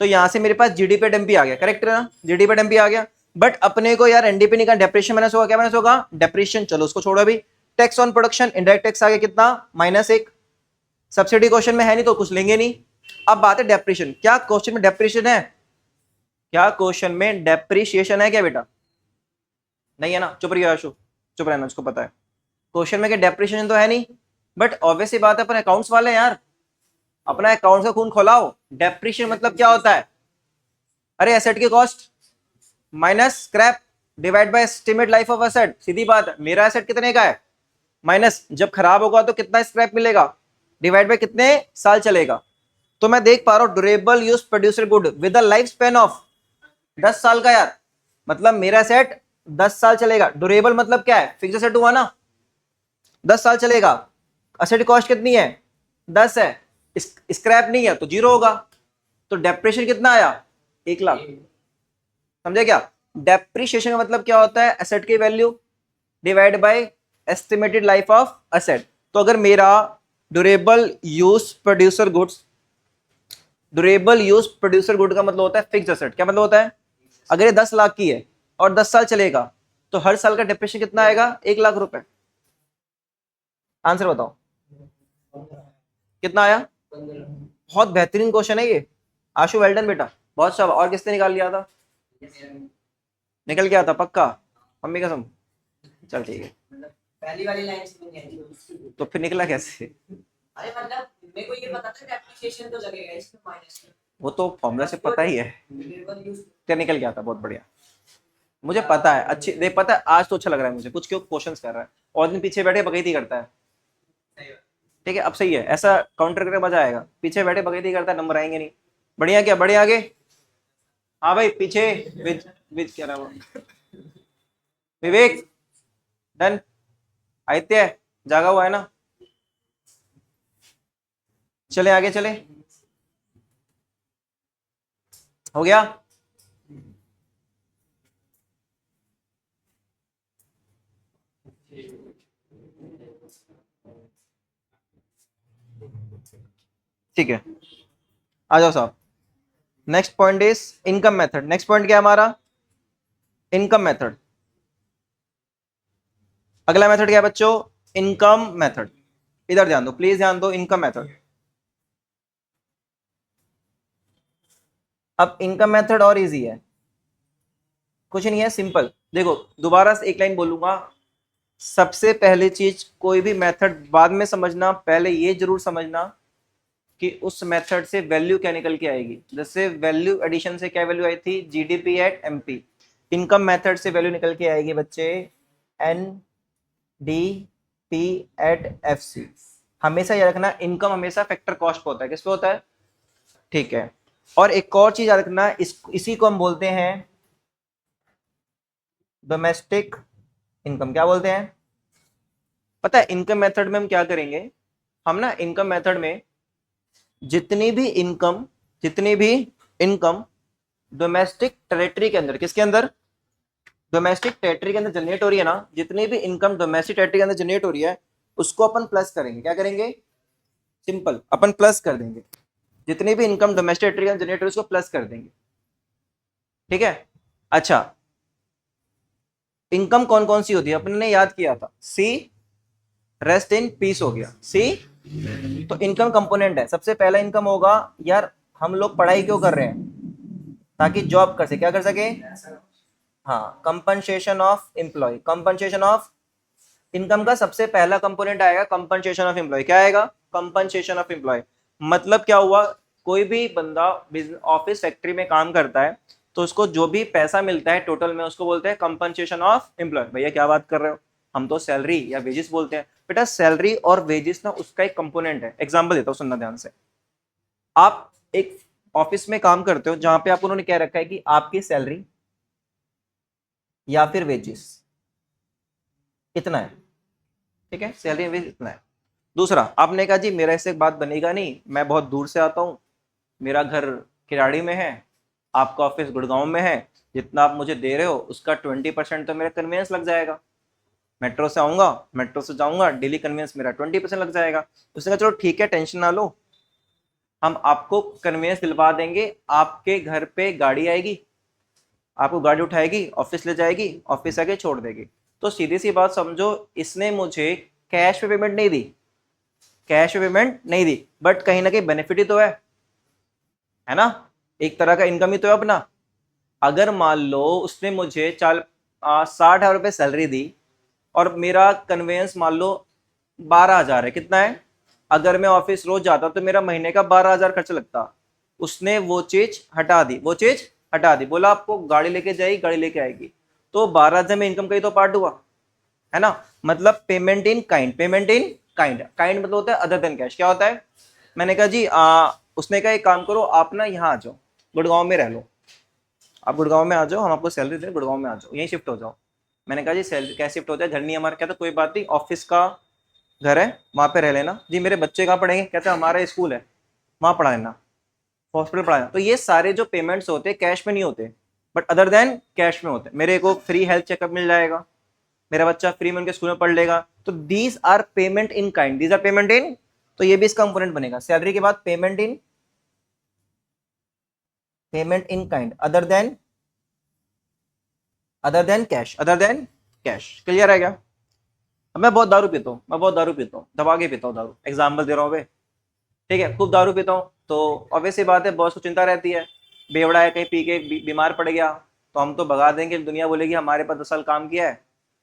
तो यहां से मेरे पास जीडीपी एमपी आ गया करेक्ट है ना। जीडीपी एमपी आ गया बट अपने को यार एनडीपी नहीं का डेप्रिसिएशन माइनस होगा। क्या माइनस होगा डेप्रिसिएशन। चलो उसको छोड़ो अभी। Tax on production indirect tax आ गया कितना -1। सब्सिडी क्वेश्चन में है नहीं तो कुछ लेंगे नहीं। अब बात है डेप्रिसिएशन। क्या क्वेश्चन में डेप्रिसिएशन है। क्या क्वेश्चन में डेप्रिसिएशन है क्या बेटा नहीं है ना। चुप रहिए आशु चुप रहना उसको पता है। क्वेश्चन में क्या डेप्रिसिएशन तो है नहीं बट ऑब्वियस ही बात है अपन अकाउंट्स वाले हैं यार। अपना अकाउंट का खून खोलाओ। डेप्रिसिएशन मतलब क्या होता है अरे एसेट की cost minus scrap divide by estimate life of asset. सीधी बात है मेरा एसेट कितने का है माइनस जब खराब होगा तो कितना स्क्रैप मिलेगा डिवाइड बाय कितने साल चलेगा। तो मैं देख पा रहा हूं durable use producer good with the life span of 10 साल का यार। मतलब मेरा सेट 10 साल चलेगा। ड्यूरेबल मतलब क्या है फिक्स एसेट हुआ ना 10 साल चलेगा। एसेट कॉस्ट कितनी है 10 है। स्क्रैप नहीं है तो जीरो होगा, तो डेप्रिशिएशन कितना आया, 1 लाख। समझे क्या? डेप्रिशिएशन का मतलब क्या होता है, एसेट की value divide by estimated life of asset. तो अगर मेरा durable use producer goods, durable use producer good का मतलब होता है फिक्स्ड एसेट। क्या मतलब होता है, अगर ये 10 लाख की है और 10 साल चलेगा तो हर साल का डेप्रिसिएशन कितना आएगा, 1 लाख रुपए। आंसर बताओ कितना आया। बहुत बेहतरीन क्वेश्चन है ये आशु, वेल डन बेटा, बहुत शाबाश। और किसने निकाल लिया था, निकल गया था पक्का, मम्मी कसम। चल ठीक है, मतलब पहली वाली लाइन समझ नहीं आई। तो फिर निकला कैसे? अरे मतलब मेरे को ये पता था कि एप्लीकेशन तो लगेगा इसमें माइनस में। वो तो फॉर्मूला से पता ही है, ड्यूरेबल यूज क्या निकल गया था, बहुत बढ़िया। मुझे पता है, अच्छी देख, पता है आज तो अच्छा लग रहा है मुझे, कुछ क्यों क्वेश्चंस कर रहा है, और दिन पीछे बैठे बगैती करता है। ठीक है अब सही है, ऐसा काउंटर करके मजा आएगा, पीछे बैठे बगैती करता है, नंबर आएंगे नहीं। बढ़िया, क्या बढ़िया आगे। हाँ भाई पीछे, विज विज क्या नाम है? विवेक, डन। आदित्य जागा हुआ है ना, चले आगे चले, हो गया। ठीक है आ जाओ साहब। Next point is income method. Next point क्या है हमारा, इनकम मेथड। अगला मेथड क्या है बच्चों, इनकम मेथड। इधर ध्यान दो प्लीज, ध्यान दो, इनकम मेथड। अब इनकम मेथड और इजी है, कुछ नहीं है, सिंपल। देखो दोबारा से एक लाइन बोलूंगा, सबसे पहली चीज कोई भी मेथड बाद में समझना, पहले ये जरूर समझना कि उस मेथड से वैल्यू क्या निकल के आएगी। जैसे वैल्यू एडिशन से क्या वैल्यू आई थी, GDP at MP. Income method से वैल्यू निकल के आएगी बच्चे, N D P at F C. हमेशा याद रखना, इनकम हमेशा फैक्टर कॉस्ट पे होता है, किस पे होता है, ठीक है। और एक और चीज याद रखना, इसी को हम बोलते हैं डोमेस्टिक इनकम। क्या बोलते हैं, पता है इनकम मेथड में हम क्या करेंगे, हम ना इनकम मेथड में जितनी भी इनकम डोमेस्टिक टेरिटरी के अंदर, किसके अंदर, डोमेस्टिक टेरिटरी के अंदर जनरेट हो रही है ना, जितनी भी इनकम डोमेस्टिक टेरिटरी के अंदर जनरेट हो रही है उसको अपन प्लस करेंगे। क्या करेंगे, सिंपल, अपन प्लस कर देंगे। जितनी भी इनकम डोमेस्टिक टेरिटरी के अंदर जनरेट हो रही है उसको प्लस कर देंगे, ठीक है। अच्छा, इनकम कौन कौन सी होती है अपने ने याद किया था, सी रेस्ट इन पीस हो गया, सी। तो इनकम कंपोनेंट है, सबसे पहला इनकम होगा, यार हम लोग पढ़ाई क्यों कर रहे हैं, ताकि जॉब कर सके, क्या कर सके, हाँ, compensation of employee. Compensation of income का सबसे पहला कंपोनेंट आएगा कंपनसेशन ऑफ एम्प्लॉय। क्या आएगा, कंपनसेशन ऑफ एम्प्लॉय। मतलब क्या हुआ, कोई भी बंदा ऑफिस फैक्ट्री में काम करता है तो उसको जो भी पैसा मिलता है टोटल में उसको बोलते हैं कंपनसेशन ऑफ एम्प्लॉय। भैया क्या बात कर रहे हो, हम तो सैलरी या वेजेस बोलते हैं। बेटा सैलरी और वेजेस ना उसका एक कंपोनेंट है। एग्जांपल देता हूँ, सुनना ध्यान से। आप एक ऑफिस में काम करते हो जहां पे आप उन्होंने कह रखा है कि आपकी सैलरी या फिर वेजेस इतना है, ठीक है, सैलरी वेज इतना है। दूसरा, आपने कहा जी मेरा इससे बात बनेगा नहीं, मैं बहुत दूर से आता हूँ, मेरा घर किराड़ी में है, आपका ऑफिस गुड़गांव में है, जितना आप मुझे दे रहे हो उसका 20% तो मेरा कन्वीनियंस लग जाएगा। मेट्रो से आऊंगा, मेट्रो से जाऊंगा, डेली कन्वीनियंस मेरा 20% लग जाएगा। उसने कहा चलो ठीक है, टेंशन ना लो, हम आपको कन्वीनियंस दिलवा देंगे। आपके घर पे गाड़ी आएगी, आपको गाड़ी उठाएगी, ऑफिस ले जाएगी, ऑफिस आके छोड़ देगी। तो सीधी सी बात समझो, इसने मुझे कैश पे पेमेंट नहीं दी, कैश पे पेमेंट नहीं दी, बट कहीं ना कहीं बेनिफिट ही तो है ना, एक तरह का इनकम ही तो है अपना। अगर मान लो उसने मुझे 60,000 रुपये सैलरी दी और मेरा कन्वेंस मान लो 12,000 है, कितना है, अगर मैं ऑफिस रोज जाता तो मेरा महीने का 12,000 खर्च लगता। उसने वो चीज हटा दी, वो चीज हटा दी, बोला आपको गाड़ी लेके जाएगी, गाड़ी लेके आएगी, तो 12,000 में इनकम का ही तो पार्ट हुआ, है ना। मतलब payment in kind, payment in kind, kind मतलब होता है अदर देन कैश। क्या होता है, मैंने कहा जी उसने कहा एक काम करो, आप ना यहाँ आ जाओ, गुड़गांव में रह लो, आप गुड़गांव में आ जाओ, हम आपको सैलरी दें, गुड़गांव में आ जाओ, यहीं शिफ्ट हो जाओ। मैंने कहा जी सैलरी कैसे शिफ्ट होता है, घर नहीं हमारा। कहता कोई बात नहीं, ऑफिस का घर है वहां पे रह लेना। जी मेरे बच्चे कहाँ पढ़ेंगे, कहते हमारा स्कूल है। वहां पढ़ा लेना, हॉस्पिटल पढ़ा लेना। तो ये सारे जो पेमेंट्स होते हैं कैश में नहीं होते, बट अदर देन कैश में होते हैं। मेरे को फ्री हेल्थ चेकअप मिल जाएगा, मेरा बच्चा फ्री में उनके स्कूल में पढ़ लेगा, तो these are payment in kind, these are payment in, तो ये भी इसका कंपोनेंट बनेगा। सैलरी के बाद payment in kind, other than cash, other than cash. Clear है क्या? अब मैं बहुत दारू पीता हूँ, दबा के पीता हूँ दारू, एग्जाम्पल दे रहा हूँ, ठीक है, खूब दारू पीता हूँ, तो ऑब्वियस सी बात है बॉस को चिंता रहती है, बेवड़ा है कहीं पी के बीमार पड़ गया, तो हम तो भगा देंगे, दुनिया बोलेगी हमारे पास 10 साल काम किया है,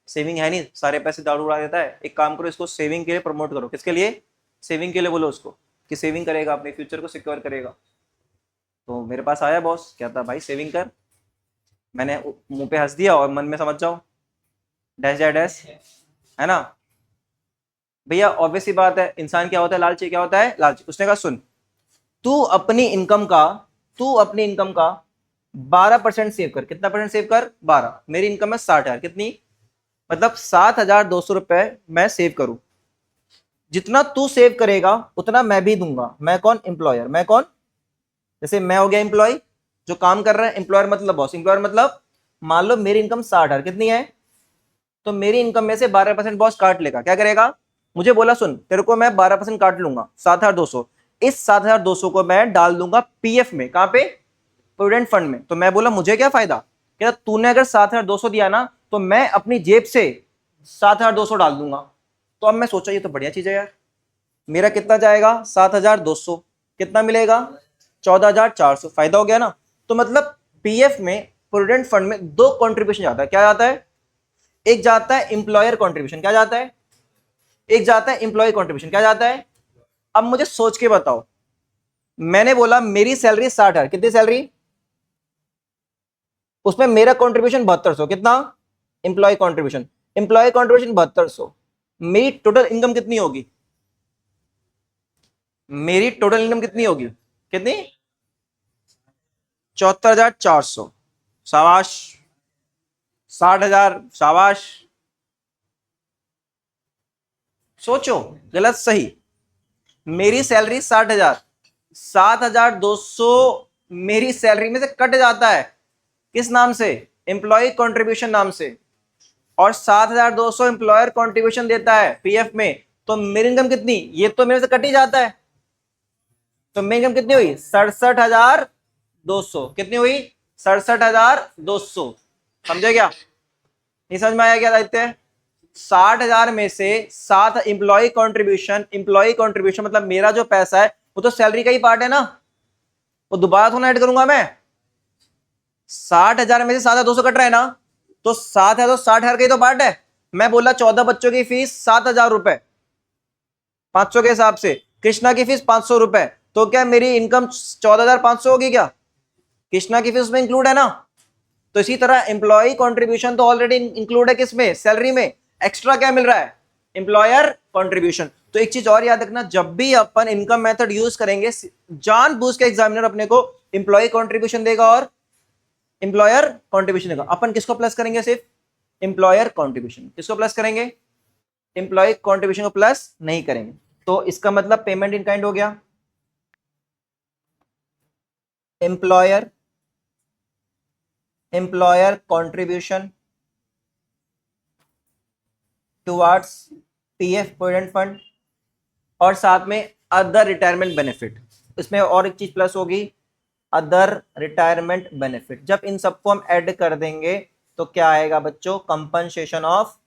सेविंग है नहीं, सारे पैसे दारू उड़ा देता है। एक काम करो, इसको सेविंग के लिए प्रमोट करो। किसके लिए? सेविंग के लिए बोलो उसको कि सेविंग करेगा, अपने फ्यूचर को सिक्योर करेगा। तो मेरे पास आया बॉस, कहता भाई सेविंग कर, मैंने मुंह पे हंस दिया और मन में समझ जाओ डैश डैश डैश, है ना भैया? ऑब्वियस सी बात है, इंसान क्या होता है? लालची। क्या होता है? लालची। उसने कहा सुन, तू अपनी इनकम का 12% सेव कर। कितना परसेंट सेव कर? 12। मेरी इनकम है 60,000, कितनी? मतलब 7,200 रुपए मैं सेव करूं। जितना तू सेव करेगा उतना मैं भी दूंगा। मैं कौन? एम्प्लॉयर। मैं कौन? जैसे मैं हो गया एम्प्लॉय जो काम कर रहा है, एम्प्लॉयर मतलब बॉस। एम्प्लॉयर मतलब मान लो मेरी इनकम 60,000, कितनी है? तो मेरी इनकम में से 12% बॉस काट लेगा। क्या करेगा? मुझे बोला सुन, तेरे को मैं 12% काट लूंगा, 7,200। इस 7,200 को मैं डाल दूंगा पीएफ में। कहां पे? प्रोविडेंट फंड में। तो मैं बोला मुझे क्या फायदा? क्या तूने अगर 7,200 दिया ना, तो मैं अपनी जेब से 7,200 डाल दूंगा। तो अब मैं सोचा ये तो बढ़िया चीज है यार, मेरा कितना जाएगा? 7,200। कितना मिलेगा? 14,400। फायदा हो गया ना। तो मतलब पीएफ में, प्रोविडेंट फंड में दो कंट्रीब्यूशन जाता है। क्या जाता है? एक जाता है इंप्लॉयर कंट्रीब्यूशन। क्या जाता है? एक जाता है इंप्लॉय कंट्रीब्यूशन। क्या जाता है? अब मुझे सोच के बताओ, मैंने बोला मेरी सैलरी 60,000, कितनी सैलरी? उसमें मेरा कंट्रीब्यूशन 7200। कितना? Employee contribution. Employee contribution 7200। मेरी टोटल इनकम कितनी होगी? मेरी टोटल इनकम कितनी होगी? कितनी? 74,400। शाबाश। 60,000। शाबाश। सोचो, गलत सही। मेरी सैलरी 60,000, 7,200 मेरी सैलरी में से कट जाता है। किस नाम से? एम्प्लॉय कंट्रीब्यूशन नाम से। और 7,200 एम्प्लॉयर कंट्रीब्यूशन देता है पीएफ में। तो मेरी इनकम कितनी? ये तो मेरे से कट ही जाता है। तो मेरी इनकम कितनी हुई? 67,200। कितनी हुई? 67,200। समझे क्या? नहीं समझ में आया क्या आदित्य? 60,000 में से 7 एम्प्लॉय कंट्रीब्यूशन मतलब मेरा जो पैसा है वो तो सैलरी का ही पार्ट है ना, वो दोबारा थोड़ा ऐड करूंगा मैं। 60,000 में से 7,200 कट रहा है ना, तो 7 है तो 60,000 का ही तो पार्ट है। मैं बोला 14 बच्चों की फीस 7,000 रुपए 500 के हिसाब से, कृष्णा की फीस 500 रुपए, तो क्या मेरी इनकम 14,500 होगी क्या? कृष्णा की फीस में इंक्लूड है ना। तो इसी तरह एम्प्लॉय कंट्रीब्यूशन तो ऑलरेडी इंक्लूड है किसमें? सैलरी में। एक्स्ट्रा क्या मिल रहा है? Employer contribution. तो एक चीज और याद रखना, जब भी अपन इनकम मेथड यूज करेंगे, जानबूझ के एग्जामिनर अपने को एम्प्लॉय कंट्रीब्यूशन देगा और एम्प्लॉयर कंट्रीब्यूशन देगा। अपन किसको प्लस करेंगे? सिर्फ एम्प्लॉयर कंट्रीब्यूशन। किसको प्लस करेंगे? एम्प्लॉय कंट्रीब्यूशन को प्लस नहीं करेंगे। तो इसका मतलब पेमेंट इन काइंड हो गया, employer contribution towards PF provident fund, और साथ में अदर रिटायरमेंट बेनिफिट। इसमें और एक चीज प्लस होगी, अदर रिटायरमेंट बेनिफिट। जब इन सबको हम ऐड कर देंगे तो क्या आएगा बच्चों? Compensation of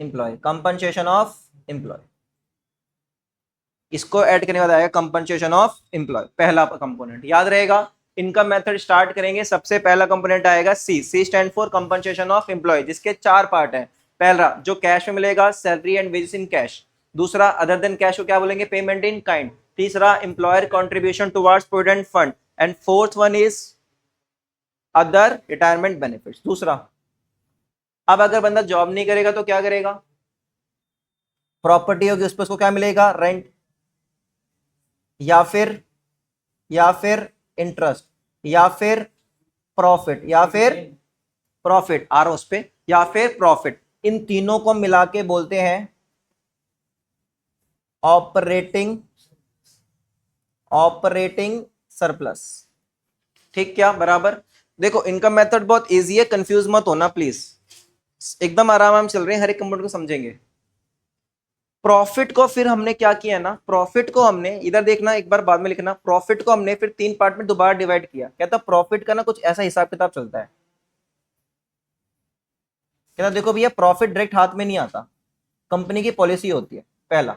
employee. Compensation of employee, इसको ऐड करने के बाद आएगा कंपनसेशन ऑफ एम्प्लॉय। पहला कंपोनेंट याद रहेगा। इनकम मेथड स्टार्ट करेंगे, सबसे पहला कंपोनेंट आएगा C stand for compensation of employ, जिसके 4 पार्ट हैं। पहला जो कैश में मिलेगा, salary and wages in cash. दूसरा अदर देन कैश को क्या बोलेंगे? Payment in kind. तीसरा employer contribution towards provident fund, and fourth one is other retirement benefits. दूसरा, अब अगर बंदा जॉब नहीं करेगा तो क्या करेगा? प्रॉपर्टी होगी, उस पर उसको क्या मिलेगा? रेंट, या फिर इंटरेस्ट, या फिर प्रॉफिट, आ रहा हूं उस पे, या फिर प्रॉफिट। इन तीनों को मिला के बोलते हैं ऑपरेटिंग ऑपरेटिंग सरप्लस। ठीक, क्या बराबर। देखो इनकम मेथड बहुत इजी है, कंफ्यूज मत होना प्लीज, एकदम आराम चल रहे हैं, हर एक कंपोनेंट को समझेंगे। प्रॉफिट को फिर हमने क्या किया ना, प्रॉफिट को हमने इधर देखना, एक बार बाद में लिखना, प्रॉफिट को हमने फिर 3 पार्ट में दोबारा डिवाइड किया। कहता प्रॉफिट का ना कुछ ऐसा हिसाब किताब चलता है, कहता देखो भैया प्रॉफिट डायरेक्ट हाथ में नहीं आता, कंपनी की पॉलिसी होती है। पहला,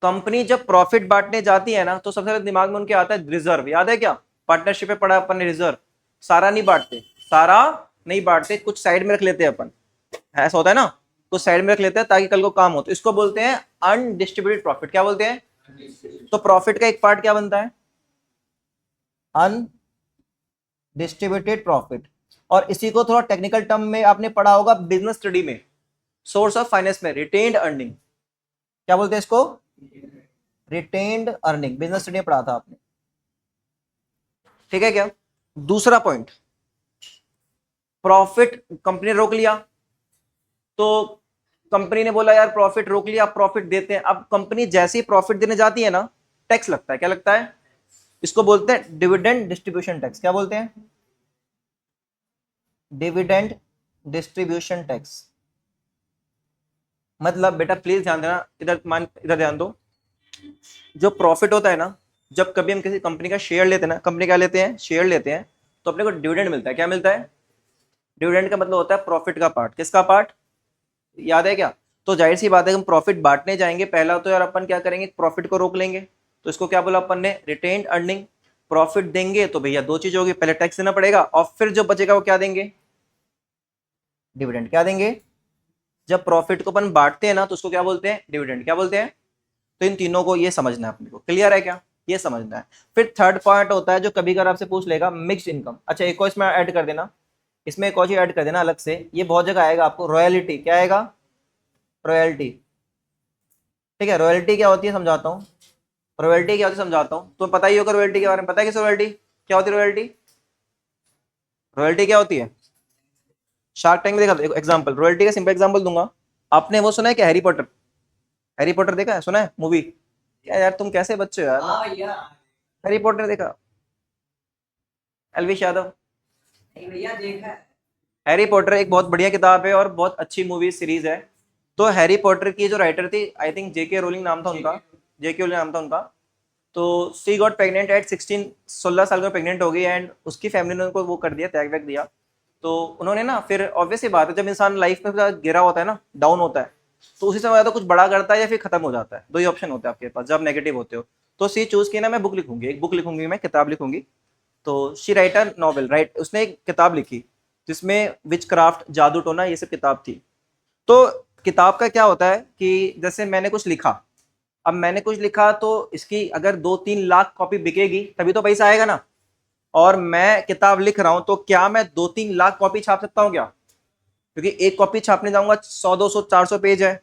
कंपनी जब प्रॉफिट बांटने जाती है ना तो सबसे पहले दिमाग में उनके आता है रिजर्व, याद है क्या, पार्टनरशिप में पढ़ा अपन ने रिजर्व। सारा नहीं बांटते, सारा नहीं बांटते, कुछ साइड में रख लेते हैं अपन, ऐसा होता है ना, कुछ साइड में रख लेते हैं ताकि कल को काम हो। तो इसको बोलते हैं अनडिस्ट्रीब्यूटेड प्रॉफिट। क्या बोलते हैं? तो प्रॉफिट का एक पार्ट क्या बनता है? Undistributed profit. और इसी को थोड़ा टेक्निकल टर्म में आपने पढ़ा होगा बिजनेस स्टडी में, सोर्स ऑफ फाइनेंस में, रिटेन्ड अर्निंग। क्या बोलते हैं इसको? रिटेन्ड अर्निंग, बिजनेस स्टडी में पढ़ा था आपने। ठीक है क्या? दूसरा पॉइंट, प्रॉफिट कंपनी ने रोक लिया, तो कंपनी ने बोला यार प्रॉफिट रोक लिया, अब प्रॉफिट देते हैं। अब कंपनी जैसे ही प्रॉफिट देने जाती है ना, टैक्स लगता है। क्या लगता है? इसको बोलते हैं डिविडेंड डिस्ट्रीब्यूशन टैक्स। क्या बोलते हैं? Dividend distribution tax. मतलब बेटा प्लीज ध्यान देना, इधर ध्यान दो। जो प्रॉफिट होता है ना, जब कभी हम किसी कंपनी का शेयर लेते हैं ना, कंपनी क्या लेते हैं? शेयर लेते हैं, तो अपने को डिविडेंड मिलता है। क्या मिलता है? डिविडेंड का मतलब होता है प्रॉफिट का पार्ट। किसका पार्ट? याद है क्या? तो जाहिर सी बात है हम प्रॉफिट बांटने जाएंगे, पहला तो यार अपन क्या करेंगे, प्रॉफिट को रोक लेंगे। तो इसको क्या बोला अपन ने? Retained earning. प्रॉफिट देंगे तो भैया दो चीज होगी, पहले टैक्स देना पड़ेगा और फिर जो बचेगा वो क्या देंगे? डिविडेंड। क्या देंगे? जब प्रॉफिट को अपन बांटते हैं ना तो उसको क्या बोलते हैं? डिविडेंड। क्या बोलते हैं? तो इन तीनों को ये समझना है अपने को, क्लियर है क्या? ये समझना है। फिर थर्ड पॉइंट होता है जो कभी कभी आपसे पूछ लेगा, मिक्स्ड इनकम। अच्छा एक और इसमें ऐड कर देना, इसमें एक और चीज ऐड कर देना अलग से, ये बहुत जगह आएगा आपको, रॉयल्टी। क्या आएगा? रॉयल्टी। ठीक है, रॉयल्टी क्या होती है समझाता हूँ, रॉयल्टी क्या होती है समझाता हूँ। तो पता ही होगा रॉयल्टी के बारे में, पता है किस रॉयल्टी क्या होती है? रॉयल्टी, रॉयल्टी क्या होती है? शार्क टैंक में देखा एग्जांपल, रॉयल्टी का सिंपल एग्जांपल दूंगा। आपने वो सुना है क्या, हैरी पॉटर? हैरी पॉटर देखा है, सुना है मूवी? क्या यार तुम कैसे बच्चे हो यार ना, हाँ भैया। हैरी पॉटर देखा? एलविश यादव, नहीं भैया देखा है। हैरी पॉटर एक बहुत बढ़िया किताब है और बहुत अच्छी मूवी सीरीज है। तो हैरी पॉटर की जो राइटर थी, आई थिंक जेके रोलिंग नाम था उनका, जेके रोलिंग नाम था उनका। तो सी गॉट प्रेग्नेंट एट 16, 16 साल में प्रेग्नेंट हो गई एंड उसकी फैमिली ने उनको वो कर दिया, त्याग वैग दिया। तो उन्होंने ना फिर ऑब्वियस सी बात है, जब इंसान लाइफ में थोड़ा गिरा होता है ना, डाउन होता है, तो उसी समय या तो कुछ बड़ा करता है या फिर खत्म हो जाता है। दो ही ऑप्शन होते हैं आपके पास जब नेगेटिव होते हो। तो सी चूज की ना, मैं बुक लिखूंगी, एक बुक लिखूंगी, मैं किताब लिखूंगी। तो शी राइटर नॉवेल, राइट, उसने एक किताब लिखी जिसमें विच क्राफ्ट, जादू टोना, ये सब किताब थी। तो किताब का क्या होता है कि जैसे मैंने कुछ लिखा, अब मैंने कुछ लिखा तो इसकी अगर 2-3 लाख कॉपी बिकेगी तभी तो पैसा आएगा ना। और मैं किताब लिख रहा हूं तो क्या मैं 2-3 लाख कॉपी छाप सकता हूँ क्या? क्योंकि एक कॉपी छापने जाऊंगा 100, 200, 400 पेज है,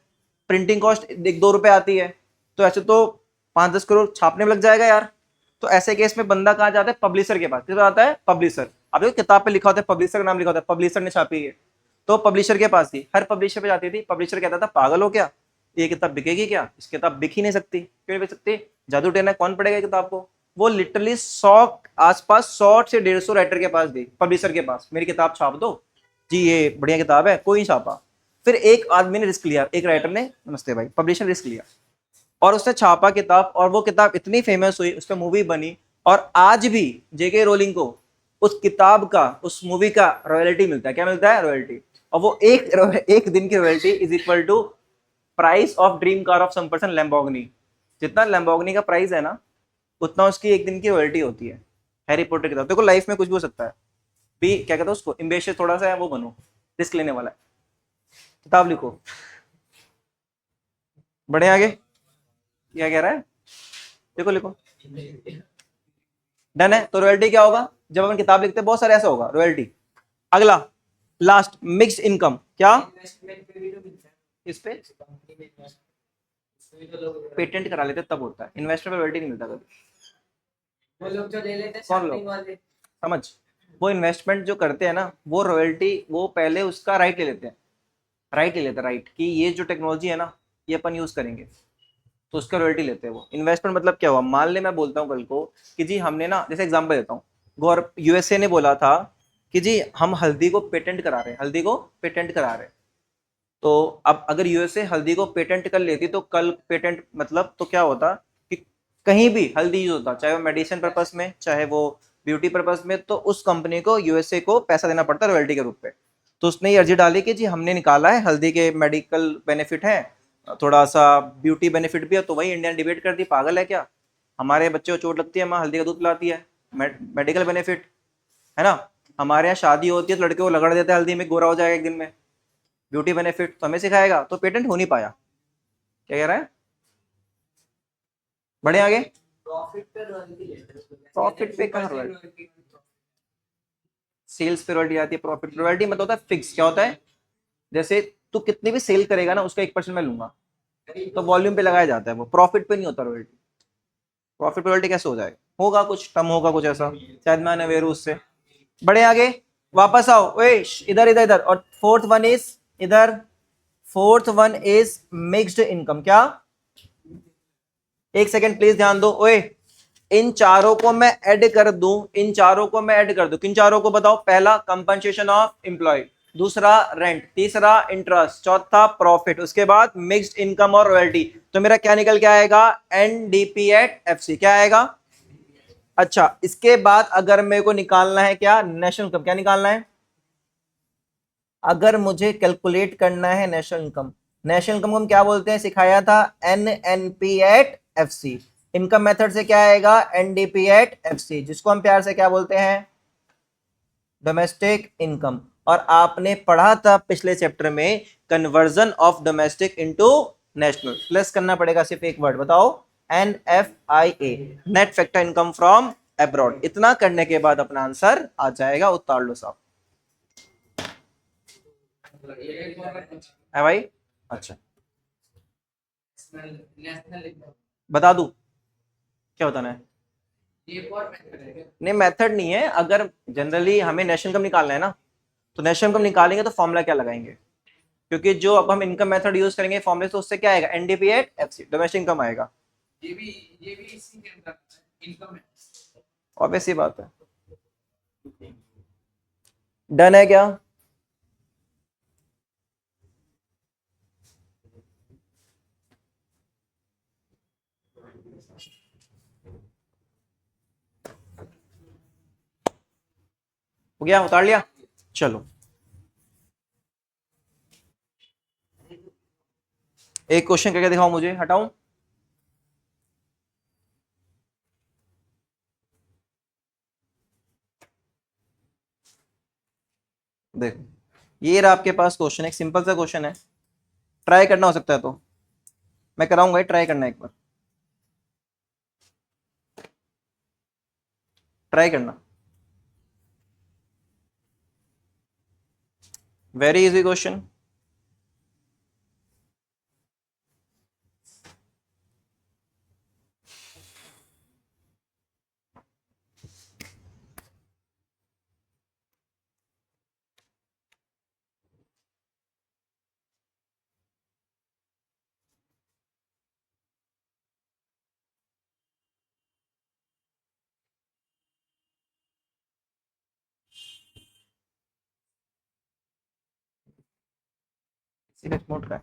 प्रिंटिंग कॉस्ट 1-2 रुपए आती है, तो ऐसे तो 5-10 करोड़ छापने में लग जाएगा यार। तो ऐसे केस में बंदा कहाँ जाता है? पब्लिशर के पास। किस आता है? पब्लिशर। अब देखो किताब पे लिखा होता है, पब्लिशर का नाम लिखा होता है, पब्लिशर ने छापी है, तो पब्लिशर के पास थी, हर पब्लिशर पे जाती थी। पब्लिशर कहता था पागल हो क्या, ये किताब बिकेगी क्या? इस किताब बिक ही नहीं सकती। क्यों नहीं बिक सकती? जादू टोना कौन पढ़ेगा किताब को? वो लिटरली 100 आसपास, 100 से 150 राइटर के पास गई, पब्लिशर के पास, मेरी किताब छाप दो जी, ये बढ़िया किताब है, कोई नहीं छापा। फिर एक आदमी ने रिस्क लिया, एक राइटर ने, नमस्ते भाई, पब्लिशर रिस्क लिया और उसने छापा किताब, और वो किताब इतनी फेमस हुई, उस पर मूवी बनी, और आज भी जेके रोलिंग को उस किताब का, उस मूवी का रॉयल्टी मिलता है। क्या मिलता है? रॉयल्टी। और वो एक दिन की royalty is equal to price of dream car of some person Lamborghini. जितना लैम्बोर्गिनी का प्राइस है ना, उतना उसकी एक दिन की रॉयल्टी होती है। हैरी पॉटर की किताब देखो, लाइफ में कुछ भी हो सकता है। भी क्या कहते हैं उसको, एम्बिशियस थोड़ा सा है वो बनो, रिस्क लेने वाला है, किताब लिखो। बढ़े आगे, क्या कह रहा है? देखो लिखो, डन है। तो रॉयल्टी क्या होगा? जब अपन किताब लिखते हैं बहुत सारे ऐसा होगा रॉयल्टी। अगला लास्ट, मिक्स्ड इनकम। क्या? इन्वेस्टमेंट पे भी तो मिलता है। इस पे कंपनी में invest- उसमें तो लोग पेटेंट करा लेते तब होता है, इन्वेस्टर पे रॉयल्टी नहीं मिलता कभी। वो लोग जो ले लेते हैं कौन लोग? स्टार्टिंग वाले। समझ, वो इन्वेस्टमेंट जो करते हैं ना, वो रॉयल्टी, वो पहले उसका राइट ले लेते हैं, राइट ले लेते हैं, राइट, कि ये जो टेक्नोलॉजी है ना, ये अपन यूज करेंगे। तो उसका रॉयल्टी लेते हैं वो। इन्वेस्टमेंट मतलब क्या हुआ, मान ले मैं बोलता हूँ कल को कि जी हमने ना, जैसे एग्जांपल देता हूँ, गौर यूएसए ने बोला था कि जी हम हल्दी को पेटेंट करा रहे हैं, हल्दी को पेटेंट करा रहे हैं। तो अब अगर यूएसए हल्दी को पेटेंट कर लेती तो कल पेटेंट मतलब तो क्या होता कि कहीं भी हल्दी यूज होता, चाहे वो मेडिसिन पर्पस में चाहे वो ब्यूटी पर्पस में, तो उस कंपनी को यूएसए को पैसा देना पड़ता है रॉयल्टी के रूप में। तो उसने ये अर्जी डाली कि जी हमने निकाला है हल्दी के मेडिकल बेनिफिट है, थोड़ा सा ब्यूटी बेनिफिट भी है, तो वही इंडिया ने डिबेट कर दी, पागल है क्या, हमारे बच्चे को चोट लगती है माँ हल्दी का दूध पिलाती है, मेडिकल बेनिफिट है ना। हमारे यहाँ शादी होती है तो लड़के को लगड़ देते हैं हल्दी में, गोरा हो जाएगा एक दिन में, ब्यूटी बेनिफिट तो हमें सिखाएगा, तो पेटेंट हो नहीं पाया। क्या कह रहा है, बढ़े आगे। प्रॉफिट पे रॉयल्टी लेते हैं, प्रॉफिट पे कहाँ रॉयल्टी, सेल्स पे रॉयल्टी आती है, प्रॉफिट पे रॉयल्टी मतलब होता है फिक्स। क्या होता है, जैसे तू कितनी भी सेल करेगा ना उसका 1% मैं लूंगा, तो वॉल्यूम पे लगाया जाता है वो, प्रॉफिट पे नहीं होता रॉयल्टी। प्रॉफिट पे रॉयल्टी कैसे हो जाएगा, होगा कुछ टर्म होगा कुछ ऐसा, शायद मैं अवेयर हूं उससे। बढ़े आगे, वापस आओ, ओए इधर इधर इधर। और फोर्थ वन इज इधर, fourth one is mixed income. क्या, एक सेकंड प्लीज ध्यान दो, ओए इन चारों को मैं ऐड कर दूं, इन चारों को मैं ऐड कर दूं, किन चारों को बताओ, पहला कंपनसेशन ऑफ एम्प्लॉय, दूसरा रेंट, तीसरा इंटरेस्ट, चौथा प्रॉफिट, उसके बाद मिक्स्ड इनकम और रॉयल्टी। तो मेरा क्या निकल के आएगा, एनडीपी एट एफसी। क्या आएगा, अच्छा इसके बाद अगर मेरे को निकालना है क्या, नेशनल इनकम। क्या निकालना है, अगर मुझे कैलकुलेट करना है नेशनल इनकम, नेशनल इनकम को हम क्या बोलते हैं, सिखाया था N N P at F C. Income method से क्या आएगा, एनडीपी एट एफ सी, जिसको हम प्यार से क्या बोलते हैं, डोमेस्टिक इनकम। और आपने पढ़ा था पिछले चैप्टर में conversion of domestic into national, plus करना पड़ेगा सिर्फ एक वर्ड, बताओ, N F I A, net factor income from abroad. इतना करने के बाद अपना आंसर आ जाएगा, उतार लो साहब, है भाई। अच्छा नेशनल इनकम बता दूं, क्या बताना है, ये और मेथड है। नहीं मेथड नहीं है, अगर जनरली हमें नेशनल इनकम निकालना है ना, तो नेशनल इनकम निकालेंगे तो फॉर्मूला क्या लगाएंगे, क्योंकि जो अब हम इनकम मेथड यूज करेंगे फॉर्मूले, तो उससे क्या आएगा, NDP at FC, domestic income आएगा। ये भी ये भी इसी के अंदर इनकम है। ऑब्वियस सी बात है, डन है क्या, हो गया, उतार लिया, चलो एक क्वेश्चन करके दिखाओ मुझे, हटाऊं, देखो ये रहा आपके पास क्वेश्चन, एक सिंपल सा क्वेश्चन है, ट्राई करना हो सकता है तो मैं कराऊंगा, ट्राई करना एक बार, ट्राई करना, वेरी इजी क्वेश्चन। मोड का है।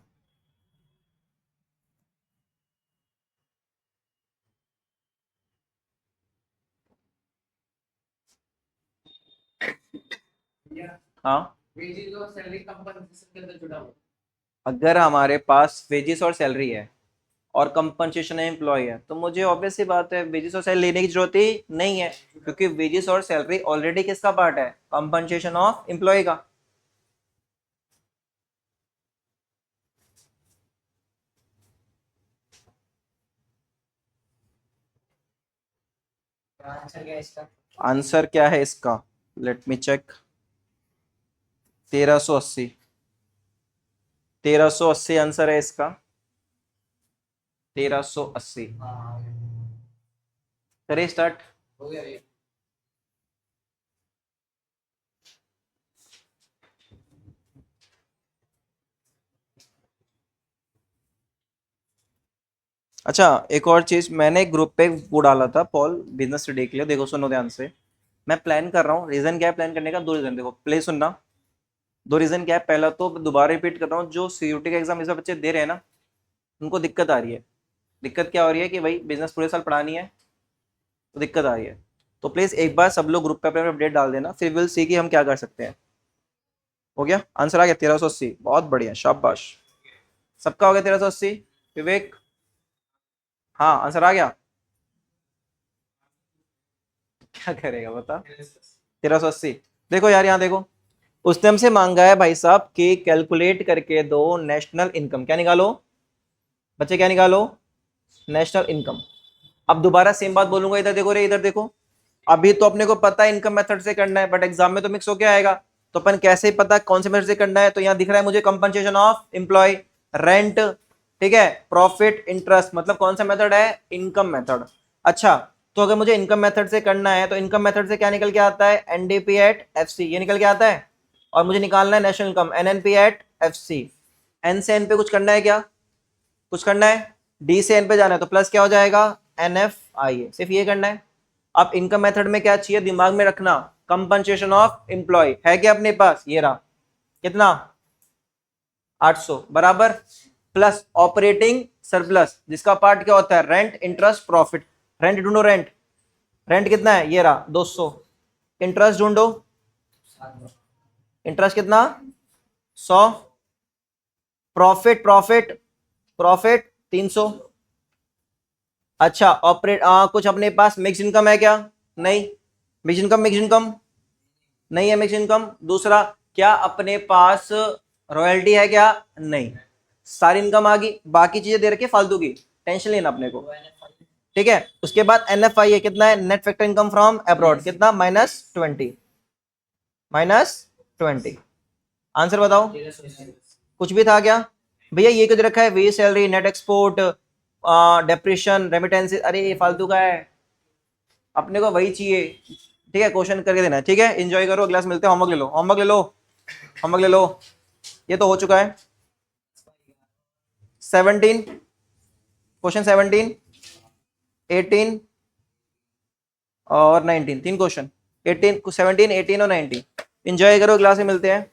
हाँ, वेजेस और सैलरी कंपनसेशन के अंदर जुड़ा हुआ अगर हमारे पास वेजेस और सैलरी है और कंपनसेशन एम्प्लॉय है, तो मुझे ऑब्वियस सी बात है वेजेस और सैलरी लेने की जरूरत ही नहीं है, क्योंकि वेजेस और सैलरी ऑलरेडी किसका पार्ट है, कंपनसेशन ऑफ एम्प्लॉय का। है। आंसर क्या है इसका? आंसर क्या है इसका, लेट मी चेक, 1380, 1380 आंसर है इसका, 1380। हाँ करें स्टार्ट, हो गया ये। अच्छा, एक और चीज, मैंने एक ग्रुप पे वो डाला था पॉल बिजनेस स्टडी के लिए, देखो सुनो ध्यान से। मैं प्लान कर रहा हूँ, रीजन क्या है प्लान करने का, दो रीजन, देखो प्ले सुनना। दो रीजन क्या है, पहला तो दोबारा रिपीट कर रहा हूँ, जो सीयूटी का एग्जाम इस बार बच्चे दे रहे हैं ना, उनको दिक्कत आ रही है। दिक्कत क्या हो रही है कि भाई बिजनेस पूरे साल पढ़ानी है, तो दिक्कत आ रही है। तो प्लीज एक बार सब लोग ग्रुप पे अपने अपडेट डाल देना, फिर विल सी कि हम क्या कर सकते हैं। हो गया, आंसर आ गया 1380, बहुत बढ़िया, शाबाश। सबका हो गया 1380। विवेक, हाँ आंसर आ गया। क्या करेगा बता। 1380। देखो यार यहाँ देखो, उसने हमसे मांगा है भाई साहब कि कैलकुलेट करके दो नेशनल इनकम, क्या निकालो बच्चे, क्या निकालो, नेशनल इनकम। अब दोबारा सेम बात बोलूंगा, इधर देखो रे, इधर देखो। अभी तो अपने को पता है इनकम मेथड से करना है, बट एग्जाम में तो मिक्स होके आएगा। तो अपन कैसे ही पता कौन से मेथड से करना है, तो यहाँ दिख रहा है मुझे कंपनसेशन ऑफ एम्प्लॉय, रेंट, ठीक है, प्रॉफिट, इंटरेस्ट, मतलब कौन सा मेथड है, इनकम मेथड। अच्छा, तो अगर मुझे इनकम मेथड से करना है, तो इनकम मेथड से क्या निकल के आता है, एनडीपी एट एफसी, ये निकल के आता है। और मुझे निकालना है national income, NNP at FC. N से एन पे कुछ करना है क्या, कुछ करना है, डी से एन पे जाना है, तो प्लस क्या हो जाएगा, एन एफ आई ए, सिर्फ ये करना है। अब इनकम मेथड में क्या चाहिए दिमाग में रखना, कंपनसेशन ऑफ एम्प्लॉय है क्या अपने पास, ये रहा, कितना, 800 बराबर, प्लस ऑपरेटिंग सरप्लस, जिसका पार्ट क्या होता है, रेंट, इंटरेस्ट, प्रॉफिट। रेंट ढूंढो, रेंट, रेंट कितना है, ये रहा 200। इंटरेस्ट ढूंढो, इंटरेस्ट कितना, 100। Profit, profit, profit 300। अच्छा, ऑपरेट कुछ अपने पास मिक्स इनकम है क्या, नहीं। मिक्स इनकम, मिक्स इनकम नहीं है, मिक्स इनकम। दूसरा, क्या अपने पास रॉयल्टी है क्या, नहीं। सारी इनकम आ गई, बाकी चीजें दे रखी है फालतू की, टेंशन लेना अपने को, ठीक है। उसके बाद एनएफआई है, कितना है, net factor income from abroad, कितना, -20, -20। आंसर बताओ, कुछ भी था क्या भैया, ये क्यों दे रखा है, वे salary, net export, depreciation, remittance, अरे ये फालतू का है, अपने को वही चाहिए, ठीक है। क्वेश्चन करके देना है, ठीक है। एंजॉय करो, क्लास मिलते हैं, होमवर्क ले लो, होमवर्क ले लो, होमवर्क ले लो। ये तो हो चुका है 17, क्वेश्चन 17, 18 और 19, तीन क्वेश्चन, 18, 17, 18 और 19। एंजॉय करो, क्लास में मिलते हैं।